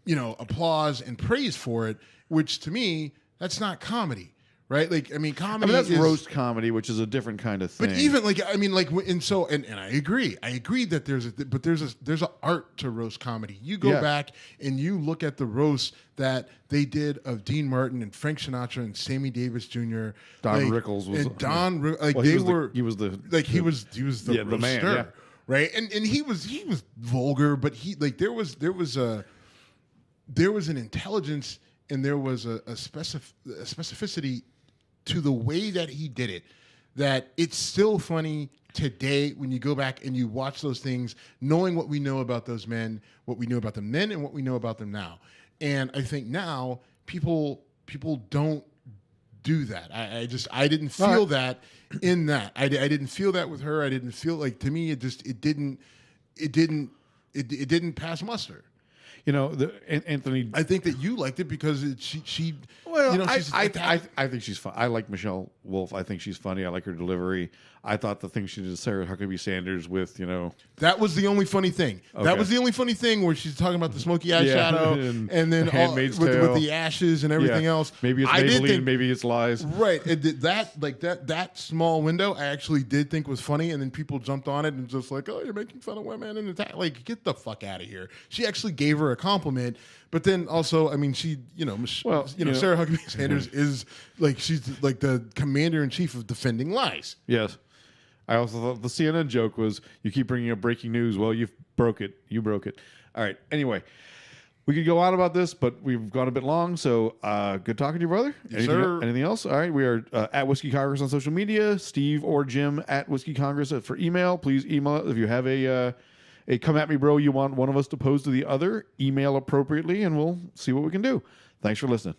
applause and praise for it, which to me, that's not comedy. Right, like, I mean, comedy. That's roast comedy, which is a different kind of thing. But even and I agree. I agree that there's an art to roast comedy. You go back and you look at the roast that they did of Dean Martin and Frank Sinatra and Sammy Davis Jr. Don Rickles was he was the roaster, man, yeah. Right? And he was vulgar, but there was an intelligence and there was a specificity to the way that he did it, that it's still funny today when you go back and you watch those things, knowing what we know about those men, what we knew about them then, and what we know about them now. And I think now people don't do that. I didn't feel that in that. I didn't feel that with her. I didn't feel like, to me, it didn't pass muster. Anthony. I think that you liked it because she. Well, I think she's fun. I like Michelle Wolf. I think she's funny. I like her delivery. I thought the thing she did to Sarah Huckabee Sanders with, That was the only funny thing. Okay. That was the only funny thing where she's talking about the smoky eyeshadow and then with the ashes and everything else. Maybe it's Maybelline, maybe it's lies. Right. That small window I actually did think was funny, and then people jumped on it and just like, oh, you're making fun of women and attack. Like, get the fuck out of here. She actually gave her a compliment, but then also, I mean, she, Sarah Huckabee Sanders is like, she's like the commander-in-chief of defending lies. Yes. I also thought the CNN joke was, you keep bringing up breaking news. Well, you broke it. You broke it. All right. Anyway, we could go on about this, but we've gone a bit long. So good talking to you, brother. Yes, sir. Anything else? All right. We are at Whiskey Congress on social media. Steve or Jim at Whiskey Congress for email. Please email it if you have a come at me, bro. You want one of us to pose to the other. Email appropriately, and we'll see what we can do. Thanks for listening.